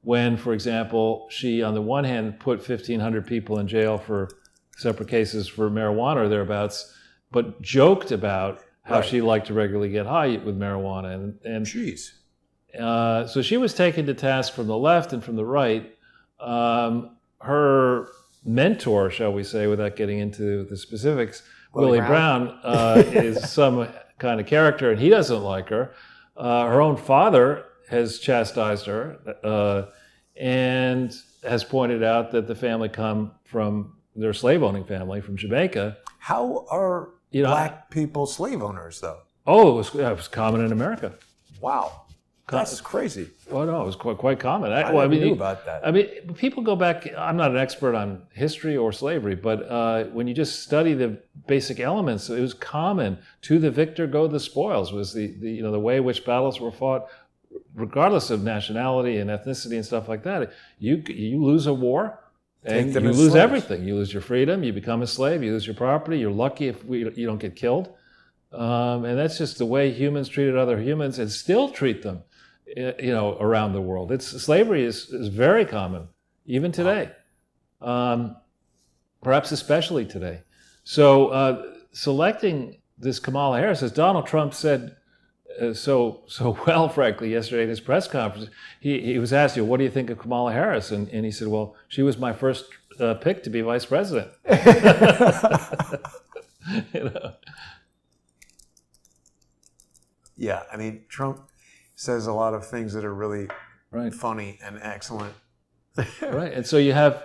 When, for example, she, on the one hand, put 1,500 people in jail for separate cases for marijuana or thereabouts, but joked about how she liked to regularly get high with marijuana. And jeez. So she was taken to task from the left and from the right. Her mentor, shall we say, without getting into the specifics, Willie Brown, is some kind of character, and he doesn't like her. Her own father has chastised her. and has pointed out that the family come from their slave-owning family from Jamaica. How are black people slave owners, though? Oh, it was common in America. Wow. That's crazy. Oh, no, it was quite common. I knew about that. I mean, people go back. I'm not an expert on history or slavery, but when you just study the basic elements, it was common. To the victor go the spoils was the way in which battles were fought, regardless of nationality and ethnicity and stuff like that. You lose a war, and you lose everything. You lose your freedom. You become a slave. You lose your property. You're lucky if you don't get killed. And that's just the way humans treated other humans and still treat them. Around the world. Slavery is very common, even today, perhaps especially today. So selecting this Kamala Harris, as Donald Trump said so well, frankly, yesterday at his press conference, he was asked, what do you think of Kamala Harris? And he said, well, she was my first pick to be vice president. Yeah, I mean, Trump says a lot of things that are really funny and excellent. Right, and so you have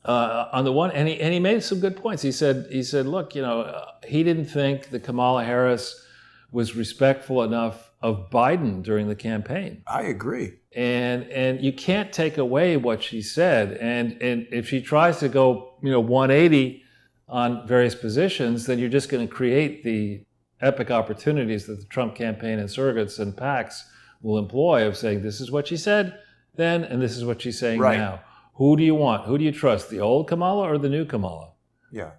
on the one, and he made some good points. He said, look, he didn't think that Kamala Harris was respectful enough of Biden during the campaign. I agree, and you can't take away what she said. And if she tries to go 180 on various positions, then you're just going to create the epic opportunities that the Trump campaign and surrogates and PACs will employ of saying, this is what she said then, and this is what she's saying now. Who do you want? Who do you trust? The old Kamala or the new Kamala? Yeah.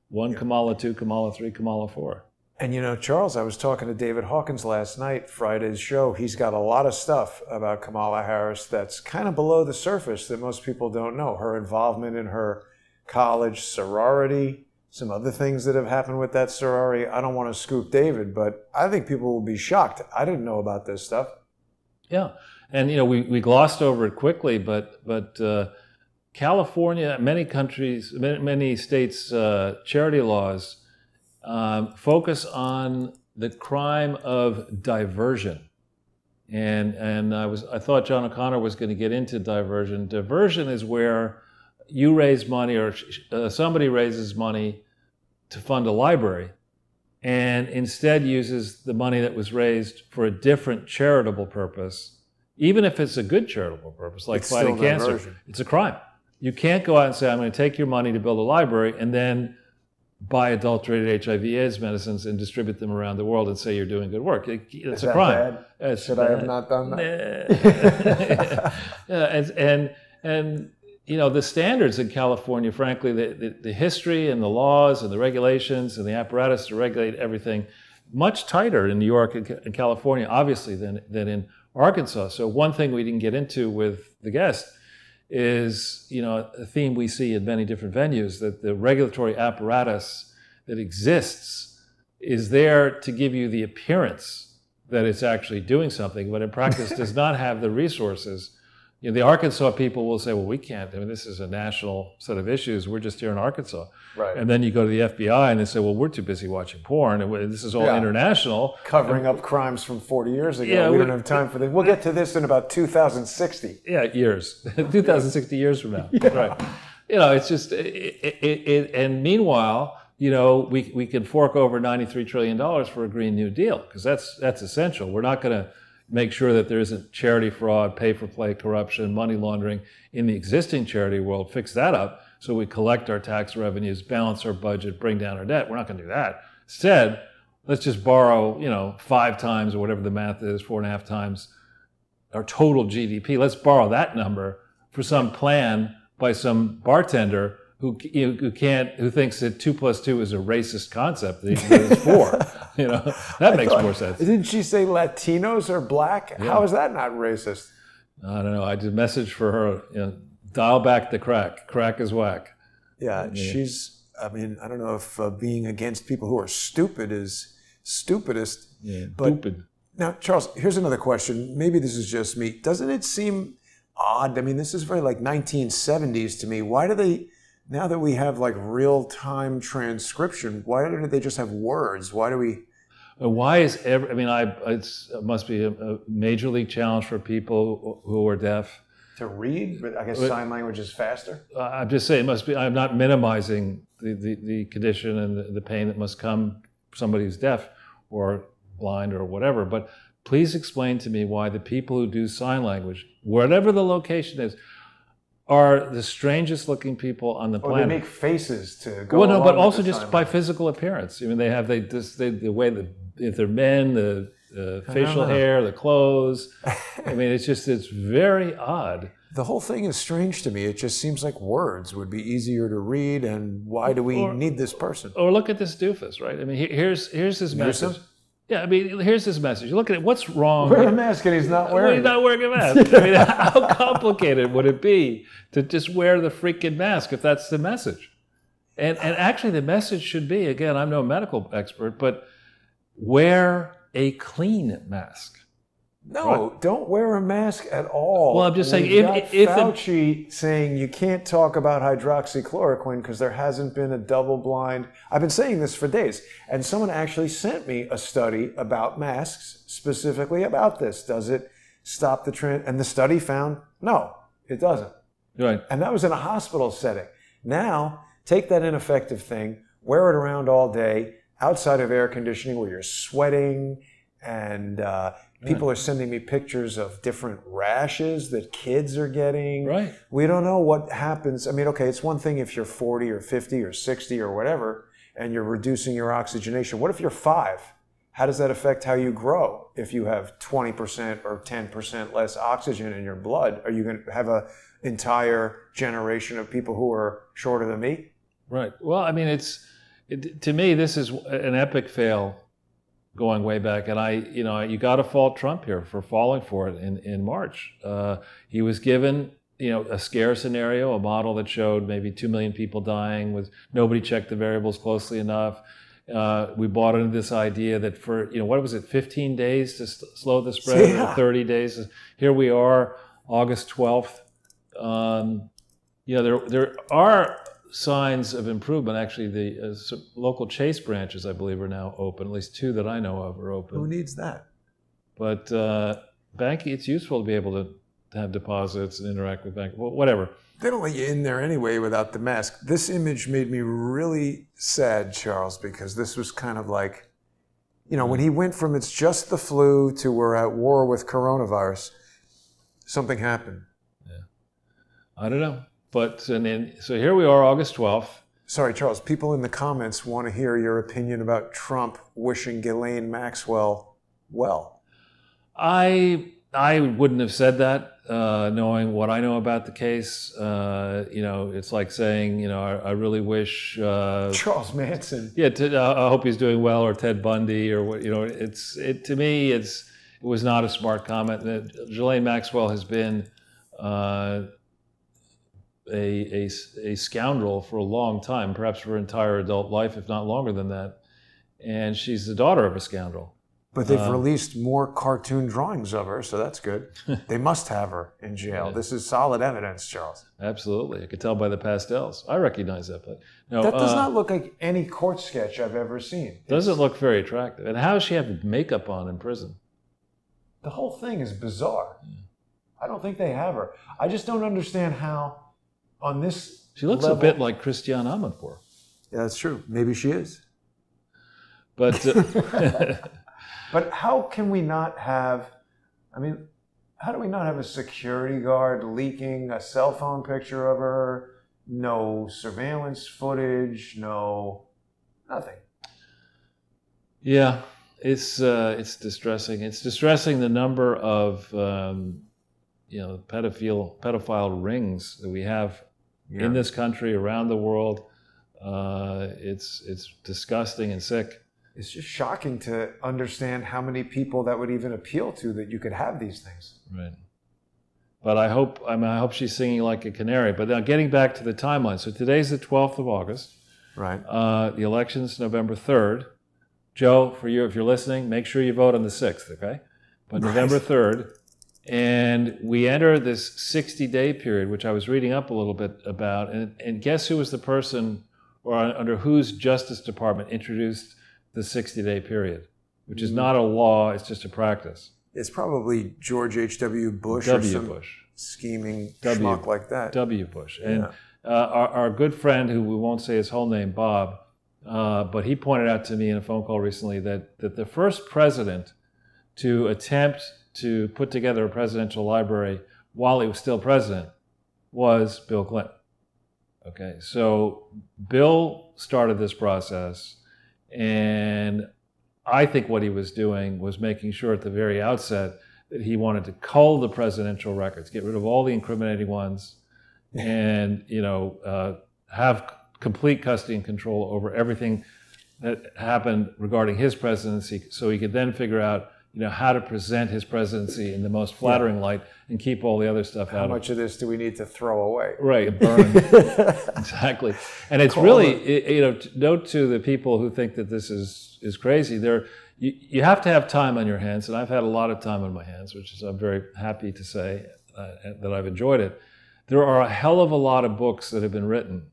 One Kamala, two Kamala, three Kamala, four. And Charles, I was talking to David Hawkins last night, Friday's show. He's got a lot of stuff about Kamala Harris that's kind of below the surface that most people don't know. Her involvement in her college sorority, some other things that have happened with that sorority. I don't want to scoop David, but I think people will be shocked. I didn't know about this stuff. Yeah, and we glossed over it quickly, but California, many countries, many states' charity laws focus on the crime of diversion, and I thought John O'Connor was going to get into diversion. Diversion is where you raise money or somebody raises money to fund a library and instead uses the money that was raised for a different charitable purpose, even if it's a good charitable purpose, like fighting cancer. It's a crime. You can't go out and say, I'm going to take your money to build a library and then buy adulterated HIV/AIDS medicines and distribute them around the world and say you're doing good work. It's a crime. Should I have not done that? Yeah, and the standards in California, frankly, the history and the laws and the regulations and the apparatus to regulate everything, much tighter in New York and California, obviously, than in Arkansas. So one thing we didn't get into with the guest is, a theme we see in many different venues, that the regulatory apparatus that exists is there to give you the appearance that it's actually doing something, but in practice does not have the resources. The Arkansas people will say, well, we can't. I mean, this is a national set of issues. We're just here in Arkansas. Right. And then you go to the FBI and they say, well, we're too busy watching porn. And this is all international. Covering up crimes from 40 years ago. Yeah, we don't have time for this. We'll get to this in about 2060. Yeah, years. 2060 years from now. Yeah. Right. It's just, and meanwhile, we can fork over $93 trillion for a Green New Deal, because that's essential. We're not going to make sure that there isn't charity fraud, pay-for-play corruption, money laundering in the existing charity world. Fix that up so we collect our tax revenues, balance our budget, bring down our debt. We're not going to do that. Instead, let's just borrow, 5 times or whatever the math is, 4.5 times our total GDP. Let's borrow that number for some plan by some bartender who thinks that 2 + 2 is a racist concept. That it's 4. That makes more sense. Didn't she say Latinos are black? Yeah. How is that not racist? I don't know. I did a message for her. Dial back the crack. Crack is whack. Yeah, she's. I don't know if being against people who are stupid is stupidest. Yeah, stupid. Now, Charles, here's another question. Maybe this is just me. Doesn't it seem odd? this is very like 1970s to me. Why do they? Now that we have like real-time transcription, why don't they just have words? Why do we? Why is it must be a major league challenge for people who are deaf to read, but I guess sign language is faster. I'm just saying it must be. I'm not minimizing the condition and the pain that must come somebody who's deaf or blind or whatever, but please explain to me why the people who do sign language, whatever the location is, are the strangest looking people on the planet. They make faces to go. Well, no, but along also with the just sign by language. physical appearance. I mean, they have the way that if they're men, the facial hair, the clothes. I mean, it's very odd. The whole thing is strange to me. It just seems like words would be easier to read, and why do we need this person? Or look at this doofus, right? I mean, here's his message. Yeah, I mean, here's his message. Look at it. What's wrong? Wearing a mask and he's not wearing He's not wearing a mask. I mean, how complicated would it be to just wear the freaking mask if that's the message? And actually, the message should be, again, I'm no medical expert, but wear a clean mask. No, don't wear a mask at all. Well, I'm just saying, if Fauci saying you can't talk about hydroxychloroquine because there hasn't been a double-blind. I've been saying this for days, and someone actually sent me a study about masks, specifically about this. Does it stop the trend? And the study found no, it doesn't. Right. And that was in a hospital setting. Now, take that ineffective thing, wear it around all day, outside of air conditioning where you're sweating, and people are sending me pictures of different rashes that kids are getting. Right. We don't know what happens. I mean, okay, it's one thing if you're 40 or 50 or 60 or whatever, and you're reducing your oxygenation. What if you're 5? How does that affect how you grow? If you have 20% or 10% less oxygen in your blood, are you going to have an entire generation of people who are shorter than me? Right. Well, I mean, to me, this is an epic fail going way back. And you got to fault Trump here for falling for it in March. He was given, a scare scenario, a model that showed maybe 2 million people dying with nobody checked the variables closely enough. We bought into this idea that for, what was it, 15 days to slow the spread, or 30 days? Here we are, August 12th. There are signs of improvement. Actually, the local Chase branches, I believe, are now open. At least 2 that I know of are open. Who needs that? But banking, it's useful to be able to have deposits and interact with bank. Well, whatever. They don't let you in there anyway without the mask. This image made me really sad, Charles, because this was kind of like, when he went from it's just the flu to we're at war with coronavirus, something happened. Yeah. I don't know. But so here we are, August 12th. Sorry, Charles, people in the comments want to hear your opinion about Trump wishing Ghislaine Maxwell well. I wouldn't have said that, knowing what I know about the case. It's like saying, I really wish Charles Manson. Yeah, I hope he's doing well, or Ted Bundy, or what. To me, it was not a smart comment. Ghislaine Maxwell has been a scoundrel for a long time, perhaps for her entire adult life, if not longer than that. And she's the daughter of a scoundrel. But they've released more cartoon drawings of her, so that's good. They must have her in jail. Yeah. This is solid evidence, Charles. Absolutely. I could tell by the pastels. I recognize that. But no, that does not look like any court sketch I've ever seen. Doesn't look very attractive. And how does she have makeup on in prison? The whole thing is bizarre. Yeah. I don't think they have her. I just don't understand how on this She looks level, a bit like Christiane Amanpour. Yeah, that's true. Maybe she is. But... But how can we not have, how do we not have a security guard leaking a cell phone picture of her, no surveillance footage, nothing? Yeah, it's distressing. It's distressing the number of, pedophile rings that we have in this country, around the world. It's disgusting and sick. It's just shocking to understand how many people that would even appeal to that you could have these things. Right. But I hope she's singing like a canary. But now getting back to the timeline. So today's the 12th of August. Right. The election's November 3rd. Joe, for you, if you're listening, make sure you vote on the 6th, okay? But November 3rd. And we enter this 60-day period, which I was reading up a little bit about. And guess who was the person, or under whose Justice Department introduced the 60-day period, which is not a law, it's just a practice. It's probably George H.W. Bush Bush. scheming schmuck like that. W. Bush. And our good friend, who we won't say his whole name, Bob, but he pointed out to me in a phone call recently that the first president to attempt to put together a presidential library while he was still president was Bill Clinton. Okay, so Bill started this process, and I think what he was doing was making sure at the very outset that he wanted to cull the presidential records, get rid of all the incriminating ones, and have complete custody and control over everything that happened regarding his presidency, so he could then figure out how to present his presidency in the most flattering light and keep all the other stuff out. How much of this do we need to throw away? Right, burn. Exactly. And it's note to the people who think that this is crazy, you have to have time on your hands, and I've had a lot of time on my hands, which is, I'm very happy to say that I've enjoyed it. There are a hell of a lot of books that have been written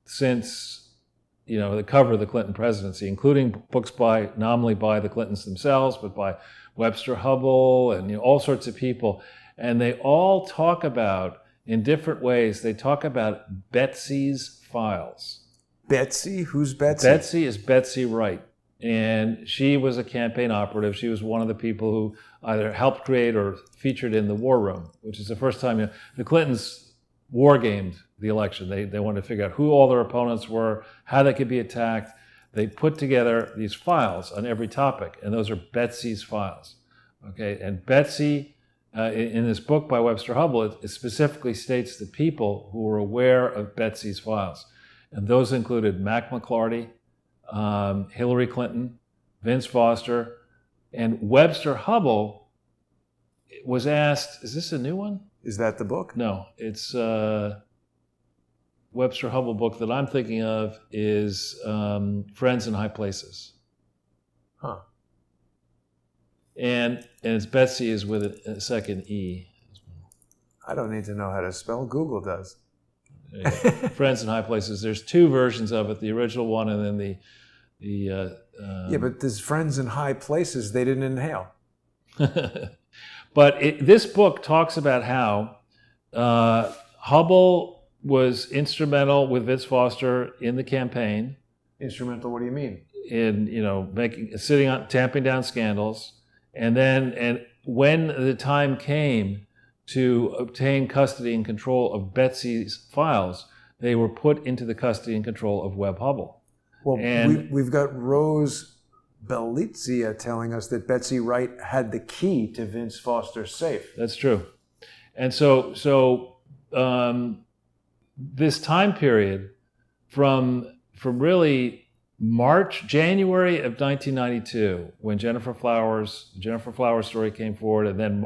since the cover of the Clinton presidency, including books nominally by the Clintons themselves, but by Webster Hubbell and all sorts of people. And they all talk about, in different ways, they talk about Betsy's files. Betsy? Who's Betsy? Betsy is Betsy Wright. And she was a campaign operative. She was one of the people who either helped create or featured in the War Room, which is the first time the Clintons war gamed the election. They wanted to figure out who all their opponents were, how they could be attacked. They put together these files on every topic, and those are Betsy's files. Okay, and Betsy, in this book by Webster Hubbell, it specifically states the people who were aware of Betsy's files. And those included Mac McLarty, Hillary Clinton, Vince Foster, and Webster Hubbell was asked, is this a new one? Is that the book? No, it's Webster Hubbell book that I'm thinking of is Friends in High Places. Huh. And it's Betsy is with a second E. I don't need to know how to spell. Google does. Friends in High Places. There's two versions of it, the original one and then the yeah, but there's Friends in High Places they didn't inhale. But this book talks about how Hubbell was instrumental with Vince Foster in the campaign. Instrumental? What do you mean? In tamping down scandals, and when the time came to obtain custody and control of Betsy's files, they were put into the custody and control of Webb Hubbell. Well, we've got Rose Leticia telling us that Betsy Wright had the key to Vince Foster's safe. That's true. And so this time period from really January of 1992, when the Jennifer Flowers story came forward, and then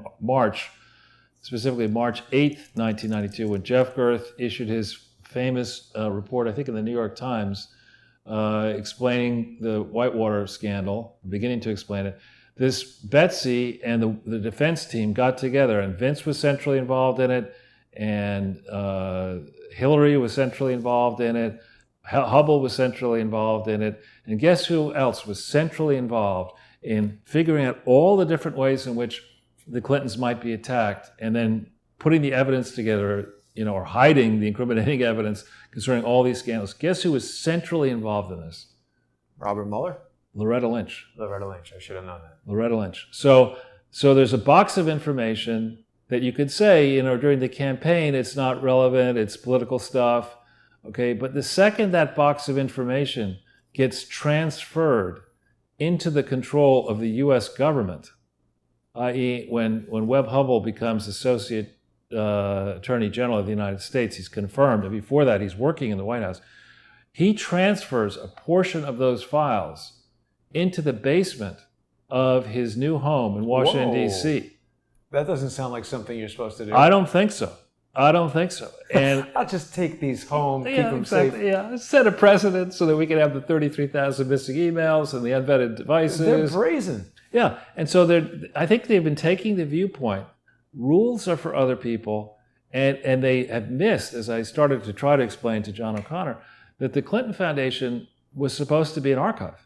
specifically March 8th, 1992, when Jeff Gerth issued his famous report, I think in the New York Times, explaining the Whitewater scandal, beginning to explain it. This Betsy and the defense team got together, and Vince was centrally involved in it, and Hillary was centrally involved in it, Hubbell was centrally involved in it, and guess who else was centrally involved in figuring out all the different ways in which the Clintons might be attacked, and then putting the evidence together, or hiding the incriminating evidence concerning all these scandals. Guess who was centrally involved in this? Robert Mueller? Loretta Lynch. Loretta Lynch, I should have known that. Loretta Lynch. So there's a box of information that you could say, during the campaign, it's not relevant, it's political stuff, okay? But the second that box of information gets transferred into the control of the U.S. government, i.e. when Webb Hubbell becomes Associate Attorney General of the United States, he's confirmed, and before that he's working in the White House, he transfers a portion of those files into the basement of his new home in Washington, D.C. That doesn't sound like something you're supposed to do. I don't think so. And I'll just take these home, keep them safe. Yeah, set a precedent so that we can have the 33,000 missing emails and the unvetted devices. They're brazen. Yeah, and so I think they've been taking the viewpoint, rules are for other people, and they have missed, as I started to try to explain to John O'Connor, that the Clinton Foundation was supposed to be an archive.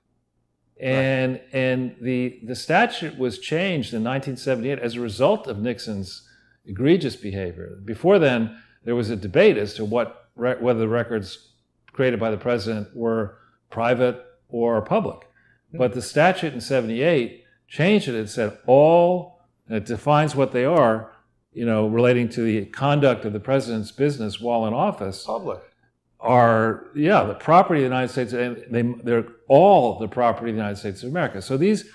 And the statute was changed in 1978 as a result of Nixon's egregious behavior. Before then, there was a debate as to whether the records created by the president were private or public. But the statute in 78 changed it. It said and it defines what they are, relating to the conduct of the president's business while in office. Public. Are, the property of the United States, and they're all the property of the United States of America. So these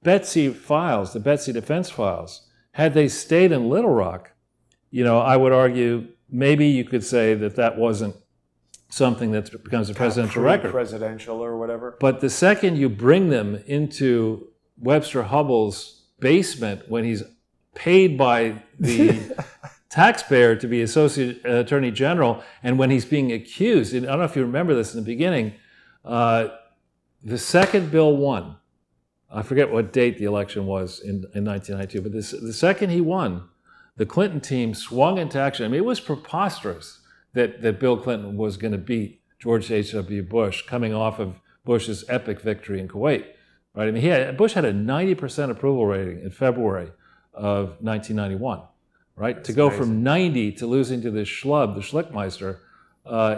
Betsy files, the Betsy defense files, had they stayed in Little Rock, I would argue maybe you could say that wasn't something that becomes a presidential record. Presidential or whatever. But the second you bring them into Webster Hubbell's basement when he's paid by the taxpayer to be Associate Attorney General, and when he's being accused, and I don't know if you remember this in the beginning, the second Bill won, I forget what date the election was in 1992, but the second he won, the Clinton team swung into action. I mean, it was preposterous that Bill Clinton was going to beat George H.W. Bush coming off of Bush's epic victory in Kuwait. Right? I mean, Bush had a 90% approval rating in February of 1991. Right? That's to go amazing. From 90 to losing to this schlub, the Schlickmeister,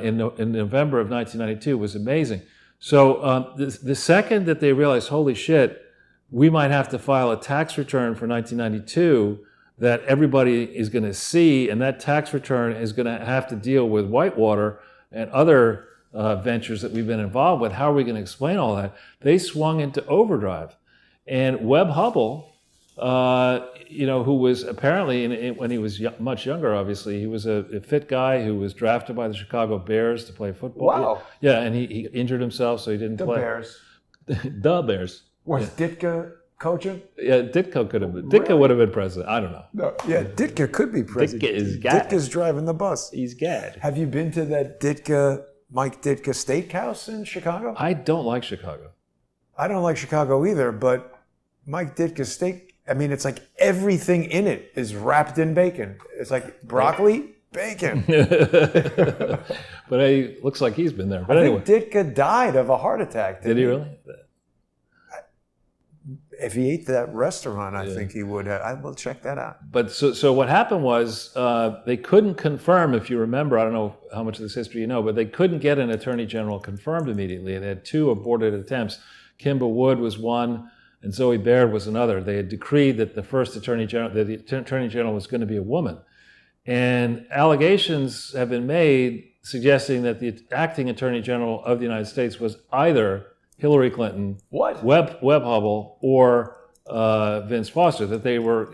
in November of 1992 was amazing. So the second that they realized, holy shit, we might have to file a tax return for 1992 that everybody is going to see, and that tax return is going to have to deal with Whitewater and other ventures that we've been involved with. How are we going to explain all that? They swung into overdrive. And Webb Hubbell, who was apparently, when he was much younger, obviously, he was a fit guy who was drafted by the Chicago Bears to play football. Wow. Yeah, and he injured himself, so he didn't play. The Bears. The Bears. Was Ditka coaching? Yeah, Ditka could have been. Ditka would have been president. I don't know. No, yeah, Ditka could be president. Ditka is gad. Ditka's driving the bus. He's gad. Have you been to that Mike Ditka Steakhouse in Chicago? I don't like Chicago. I don't like Chicago either, but Mike Ditka steak, I mean, it's like everything in it is wrapped in bacon. It's like broccoli, bacon. But it looks like he's been there. But I think Ditka died of a heart attack. Did he really? If he ate that restaurant, I think he would have. I will check that out. But so what happened was they couldn't confirm, if you remember, I don't know how much of this history you know, but they couldn't get an attorney general confirmed immediately. They had 2 aborted attempts. Kimba Wood was one, and Zoe Baird was another. They had decreed that the attorney general was going to be a woman. And allegations have been made suggesting that the acting attorney general of the United States was either Hillary Clinton, Webb Hubbell, or Vince Foster, that they were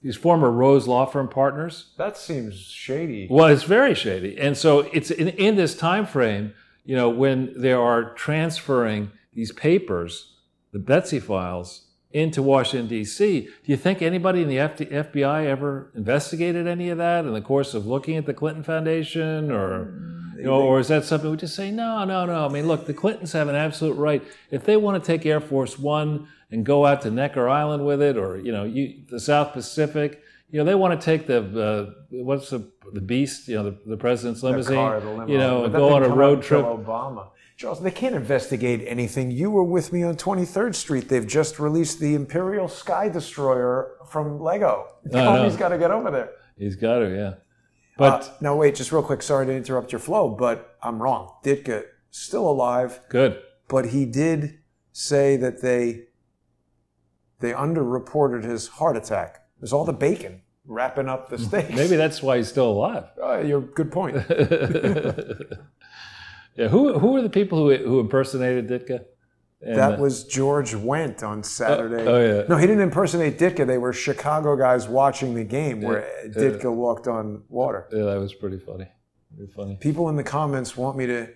these former Rose law firm partners. That seems shady. Well, it's very shady. And so it's in this time frame, when they are transferring these papers, the Betsy files, into Washington, D.C., do you think anybody in the FBI ever investigated any of that in the course of looking at the Clinton Foundation, or is that something we just say, no. I mean, look, the Clintons have an absolute right. If they want to take Air Force One and go out to Necker Island with it, or, the South Pacific, they want to take the Beast, the president's limousine, and go on a road trip. Obama. Charles, they can't investigate anything. You were with me on 23rd Street. They've just released the Imperial Sky Destroyer from Lego. He's got to get over there. He's got to, yeah. But now, wait, just real quick. Sorry to interrupt your flow, but I'm wrong. Ditka still alive. Good. But he did say that they underreported his heart attack. There's all the bacon wrapping up the steaks. Maybe that's why he's still alive. You're good point. Yeah, who were the people who impersonated Ditka? That was George Wendt on Saturday. Oh, yeah. No, he didn't impersonate Ditka. They were Chicago guys watching the game where Ditka walked on water. Yeah, that was pretty funny. Pretty funny. People in the comments want me to...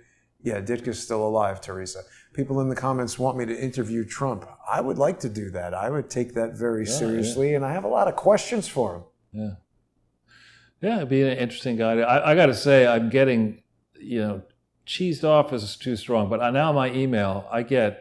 Yeah, Ditka's still alive, Teresa. People in the comments want me to interview Trump. I would like to do that. I would take that very seriously, and I have a lot of questions for him. Yeah. Yeah, it'd be an interesting guy. I got to say, I'm getting, cheesed off is too strong, but now my email, I get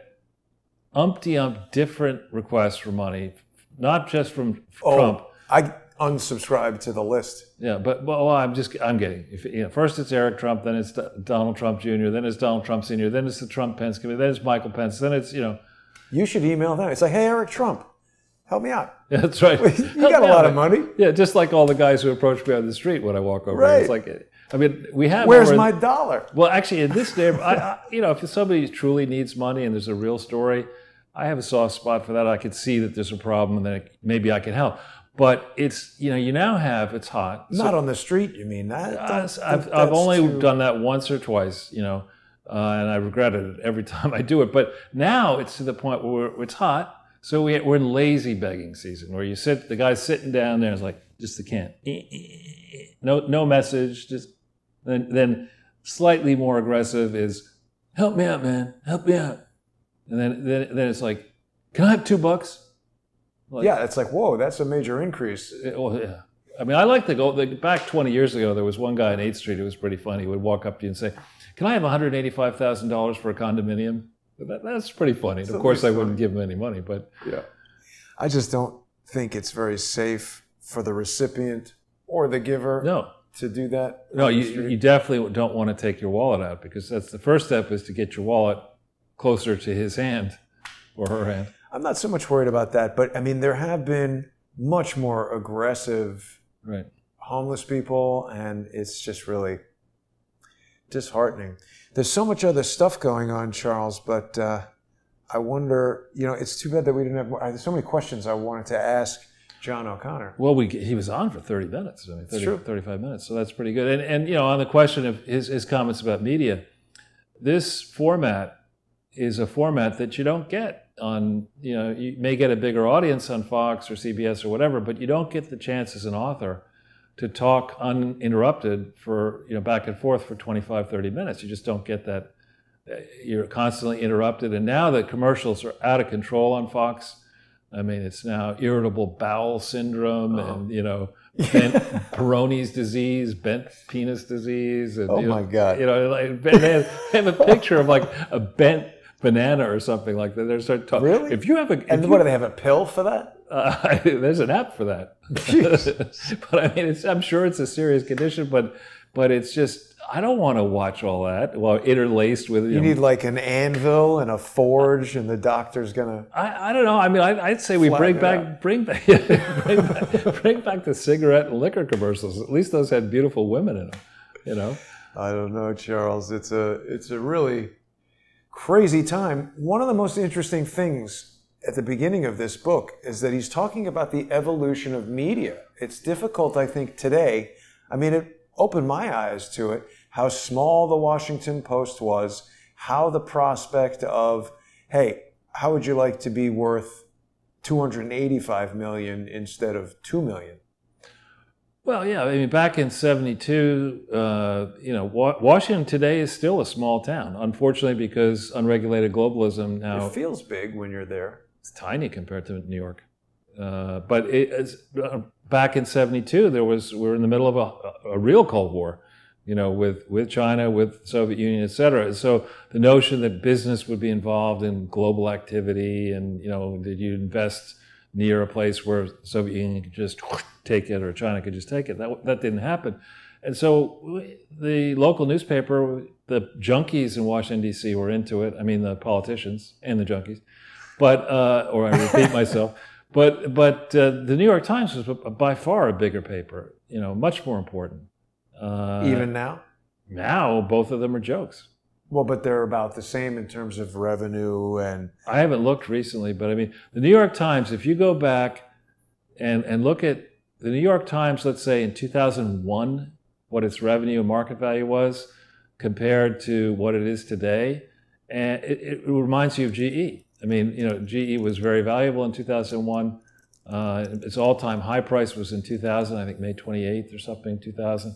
different requests for money, not just from Trump. I unsubscribed to the list. Yeah, but I'm getting. First it's Eric Trump, then it's Donald Trump Jr., then it's Donald Trump Sr., then it's the Trump Pence committee, then it's Michael Pence, then it's You should email them. It's like, hey, Eric Trump, help me out. Yeah, that's right. You got a lot of money. Yeah, just like all the guys who approach me on the street when I walk over. Right. It's like, I mean, we have. Where's my dollar? Well, actually, in this neighborhood, if somebody truly needs money and there's a real story, I have a soft spot for that. I could see that there's a problem and that maybe I can help. But it's, you now have, it's hot. Not on the street, you mean? I've only done that once or twice, and I regretted it every time I do it. But now it's to the point where it's hot, so we're in lazy begging season, where the guy's sitting down there, and it's like, just the can. No message, just, then slightly more aggressive is, help me out, man, help me out. And then it's like, can I have $2? Like, yeah, it's like, whoa, that's a major increase. Well, yeah. I mean, I like to go, back 20 years ago, there was one guy on 8th Street who was pretty funny. He would walk up to you and say, can I have $185,000 for a condominium? That's pretty funny. Of course, I wouldn't give him any money, but... Yeah. I just don't think it's very safe for the recipient or the giver to do that. No, you definitely don't want to take your wallet out, because that's the first step, is to get your wallet closer to his hand or her hand. I'm not so much worried about that, but I mean, there have been much more aggressive homeless people, and it's just really disheartening. There's so much other stuff going on, Charles, but I wonder, it's too bad that we didn't have more. There's so many questions I wanted to ask John O'Connor. Well, he was on for 30 minutes, 35 minutes, so that's pretty good. And on the question of his comments about media, this format is a format that you don't get on, you may get a bigger audience on Fox or CBS or whatever, but you don't get the chance as an author to talk uninterrupted for, back and forth for 25, 30 minutes. You just don't get that. You're constantly interrupted. And now the commercials are out of control on Fox. I mean, it's now irritable bowel syndrome and, bent Peyronie's disease, bent penis disease. And, my God. They have a picture of like a bent banana or something like that. They're starting to talk. Really? If you have what do they have, a pill for that? There's an app for that. But I mean, I'm sure it's a serious condition, but it's just, I don't want to watch all that while interlaced with. You need like an anvil and a forge, and the doctor's gonna. I don't know. I mean, I'd say we bring back the cigarette and liquor commercials. At least those had beautiful women in them. I don't know, Charles. It's a really crazy time. One of the most interesting things at the beginning of this book is that he's talking about the evolution of media. It's difficult, I think, today. I mean, it opened my eyes to it, how small the Washington Post was, how the prospect of, hey, how would you like to be worth $285 million instead of $2 million? Well, yeah, I mean, back in '72, Washington today is still a small town, unfortunately, because unregulated globalism now... It feels big when you're there. It's tiny compared to New York. But back in '72, we're in the middle of a real Cold War, with China, with Soviet Union, et cetera. So the notion that business would be involved in global activity and, did you invest near a place where the Soviet Union could just take it or China could just take it, that didn't happen. And so the local newspaper, the junkies in Washington, D.C. were into it. I mean, the politicians and the junkies. But, or I repeat myself. But the New York Times was by far a bigger paper, much more important. Even now? Now, both of them are jokes. Well, but they're about the same in terms of revenue and... I haven't looked recently, but I mean, the New York Times, if you go back and look at the New York Times, let's say in 2001, what its revenue and market value was compared to what it is today, and it reminds you of GE. I mean, GE was very valuable in 2001. Its all-time high price was in 2000, I think May 28th or something, 2000.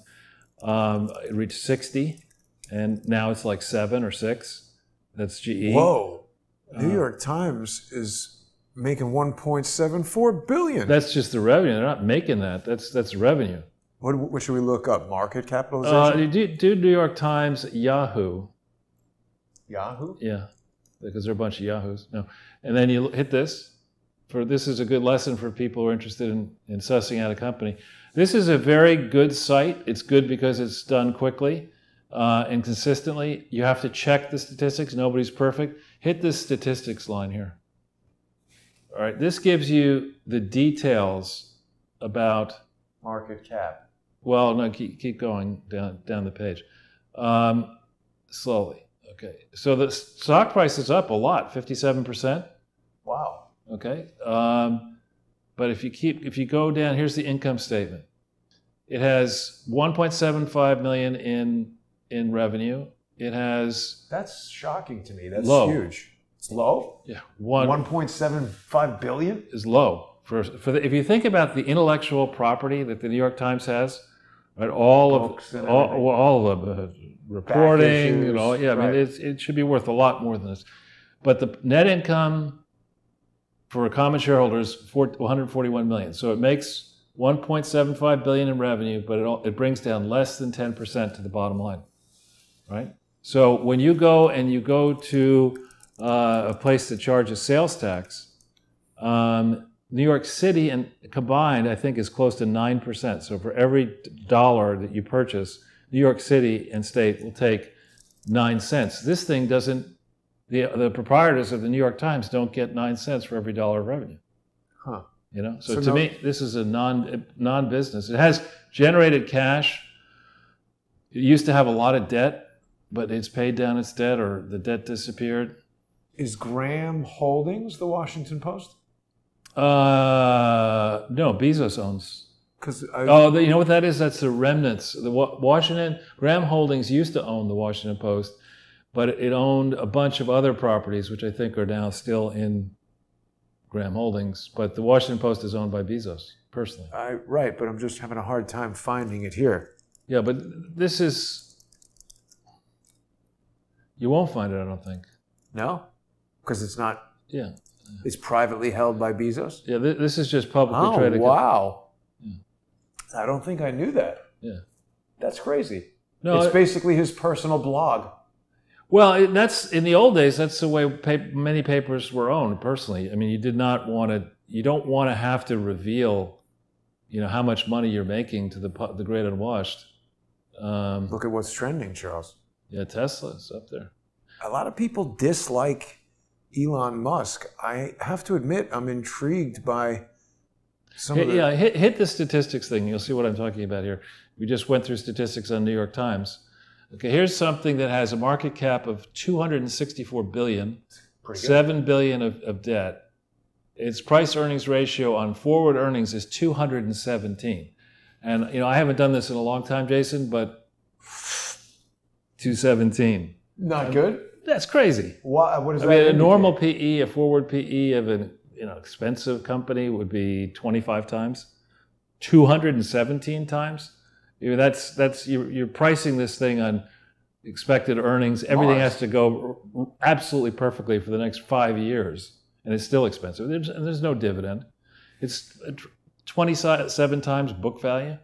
It reached 60, and now it's like 7 or 6. That's GE. Whoa. New York Times is making $1.74 billion. That's just the revenue. They're not making that. That's revenue. What should we look up? Market capitalization? Do New York Times Yahoo. Yahoo? Yeah. Because they're a bunch of yahoos. No. And then you hit this. This is a good lesson for people who are interested in sussing out a company. This is a very good site. It's good because it's done quickly and consistently. You have to check the statistics. Nobody's perfect. Hit this statistics line here. All right, this gives you the details about Market cap. Well, no, keep going down the page. Slowly. Okay. So the stock price is up a lot, 57%. Wow. Okay. But if you go down, here's the income statement. It has 1.75 million in revenue. It has That's shocking to me. That's low. huge. It's low? Yeah. 1.75 billion? Is low. If you think about the intellectual property that the New York Times has, right? All Books of and all of reporting issues, and all. Yeah, I right. mean it should be worth a lot more than this. But the net income for a common shareholder is 141 million. So it makes 1.75 billion in revenue, but it brings down less than 10% to the bottom line, right? So when you go to a place that charges sales tax, New York City and combined, I think, is close to 9%. So for every dollar that you purchase, New York City and state will take 9 cents. This thing doesn't, the proprietors of the New York Times don't get 9 cents for every dollar of revenue. Huh. You know, so to me, this is a non-business. It has generated cash. It used to have a lot of debt, but it's paid down its debt, or the debt disappeared. Is Graham Holdings the Washington Post? No, Bezos owns. You know what that is? That's the remnants. Graham Holdings used to own the Washington Post, but it owned a bunch of other properties, which I think are now still in Graham Holdings. But the Washington Post is owned by Bezos, personally. Right, but I'm just having a hard time finding it here. Yeah, but this is... You won't find it, I don't think. No? Because it's not... Yeah. It's privately held by Bezos? Yeah, this is just publicly traded. Oh, wow. Yeah. I don't think I knew that. Yeah. That's crazy. No, it's basically his personal blog. Well, that's in the old days. That's the way many papers were owned. Personally, I mean, you don't want to have to reveal, how much money you're making to the great unwashed. Look at what's trending, Charles. Yeah, Tesla's up there. A lot of people dislike Elon Musk. I have to admit, I'm intrigued by some of the... Yeah, hit the statistics thing. You'll see what I'm talking about here. We just went through statistics on New York Times. Okay, here's something that has a market cap of 264 billion, 7 billion of debt. Its price-earnings ratio on forward earnings is 217. And, I haven't done this in a long time, Jason, but 217. Not good? That's crazy. What does that mean, a indicate? normal PE, a forward PE of an expensive company would be 25 times, 217 times. You're pricing this thing on expected earnings. Everything has to go absolutely perfectly for the next 5 years, and it's still expensive. There's no dividend. It's 27 times book value.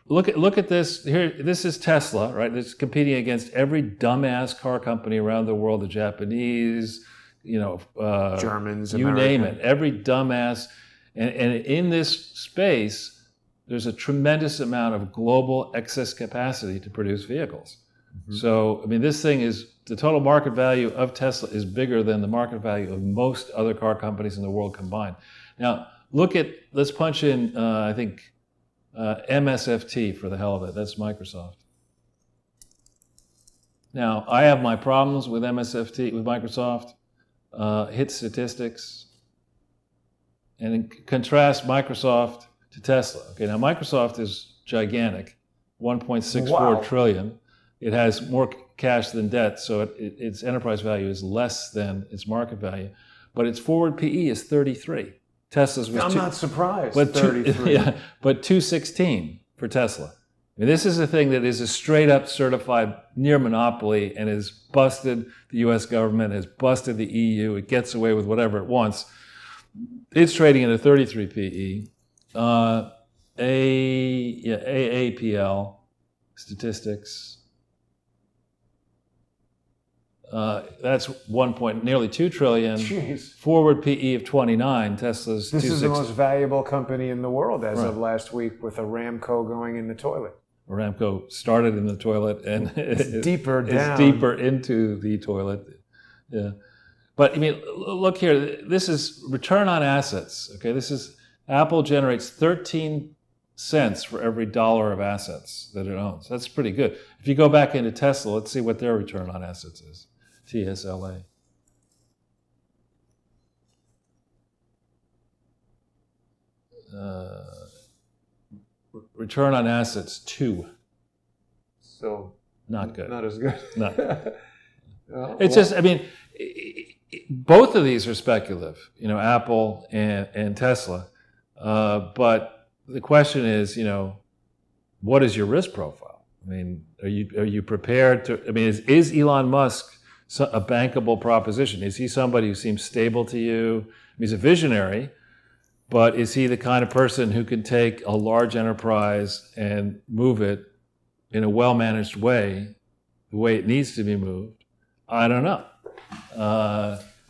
Look at this here. This is Tesla, right? It's competing against every dumbass car company around the world, the Japanese, Germans, you American. name it. Every dumbass, and in this space, there's a tremendous amount of global excess capacity to produce vehicles. Mm-hmm. So, I mean, this thing is, the total market value of Tesla is bigger than the market value of most other car companies in the world combined. Now, let's punch in, I think, MSFT for the hell of it. That's Microsoft. Now, I have my problems with MSFT, with Microsoft. Hit statistics and contrast Microsoft to Tesla. Okay, now Microsoft is gigantic, 1.64 trillion. It has more cash than debt, so its enterprise value is less than its market value. But its forward PE is 33. Tesla's was I'm not surprised. But 33. but 216 for Tesla. I mean, this is a thing that is a straight up certified near monopoly and has busted the U.S. government, has busted the EU. It gets away with whatever it wants. It's trading at a 33 PE. AAPL statistics. That's nearly 2 trillion. Jeez. Forward PE of 29. Tesla's. This is the most valuable company in the world as of last week, with Aramco going in the toilet. Aramco started in the toilet and it's deeper down. It's deeper into the toilet. Yeah. But I mean, look here. This is return on assets. Okay, this is Apple generates 13 cents for every dollar of assets that it owns. That's pretty good. If you go back into Tesla, let's see what their return on assets is. TSLA. Return on assets 2. So not good. Not as good. No. It's just, I mean, both of these are speculative, you know, Apple and Tesla. But the question is, you know, what is your risk profile? I mean, are you prepared to? I mean, is Elon Musk a bankable proposition? Is he somebody who seems stable to you? He's a visionary, but is he the kind of person who can take a large enterprise and move it in a well-managed way, the way it needs to be moved? I don't know.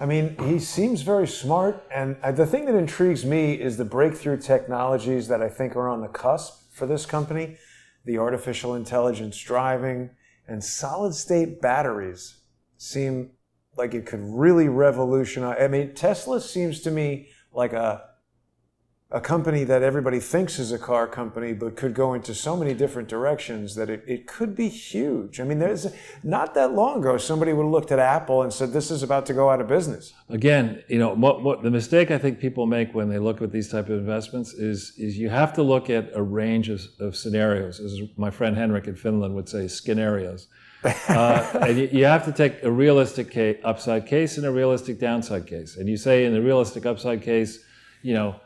I mean, he seems very smart, and the thing that intrigues me is the breakthrough technologies that I think are on the cusp for this company, the artificial intelligence driving, and solid-state batteries seem like it could really revolutionize. I mean, Tesla seems to me like a company that everybody thinks is a car company, but could go into so many different directions that it could be huge. I mean, there's not that long ago, somebody would have looked at Apple and said, this is about to go out of business. Again, you know, what the mistake I think people make when they look at these type of investments is you have to look at a range of scenarios. As my friend Henrik in Finland would say, scenarios. And you have to take a realistic upside case and a realistic downside case. And you say in the realistic upside case, you know,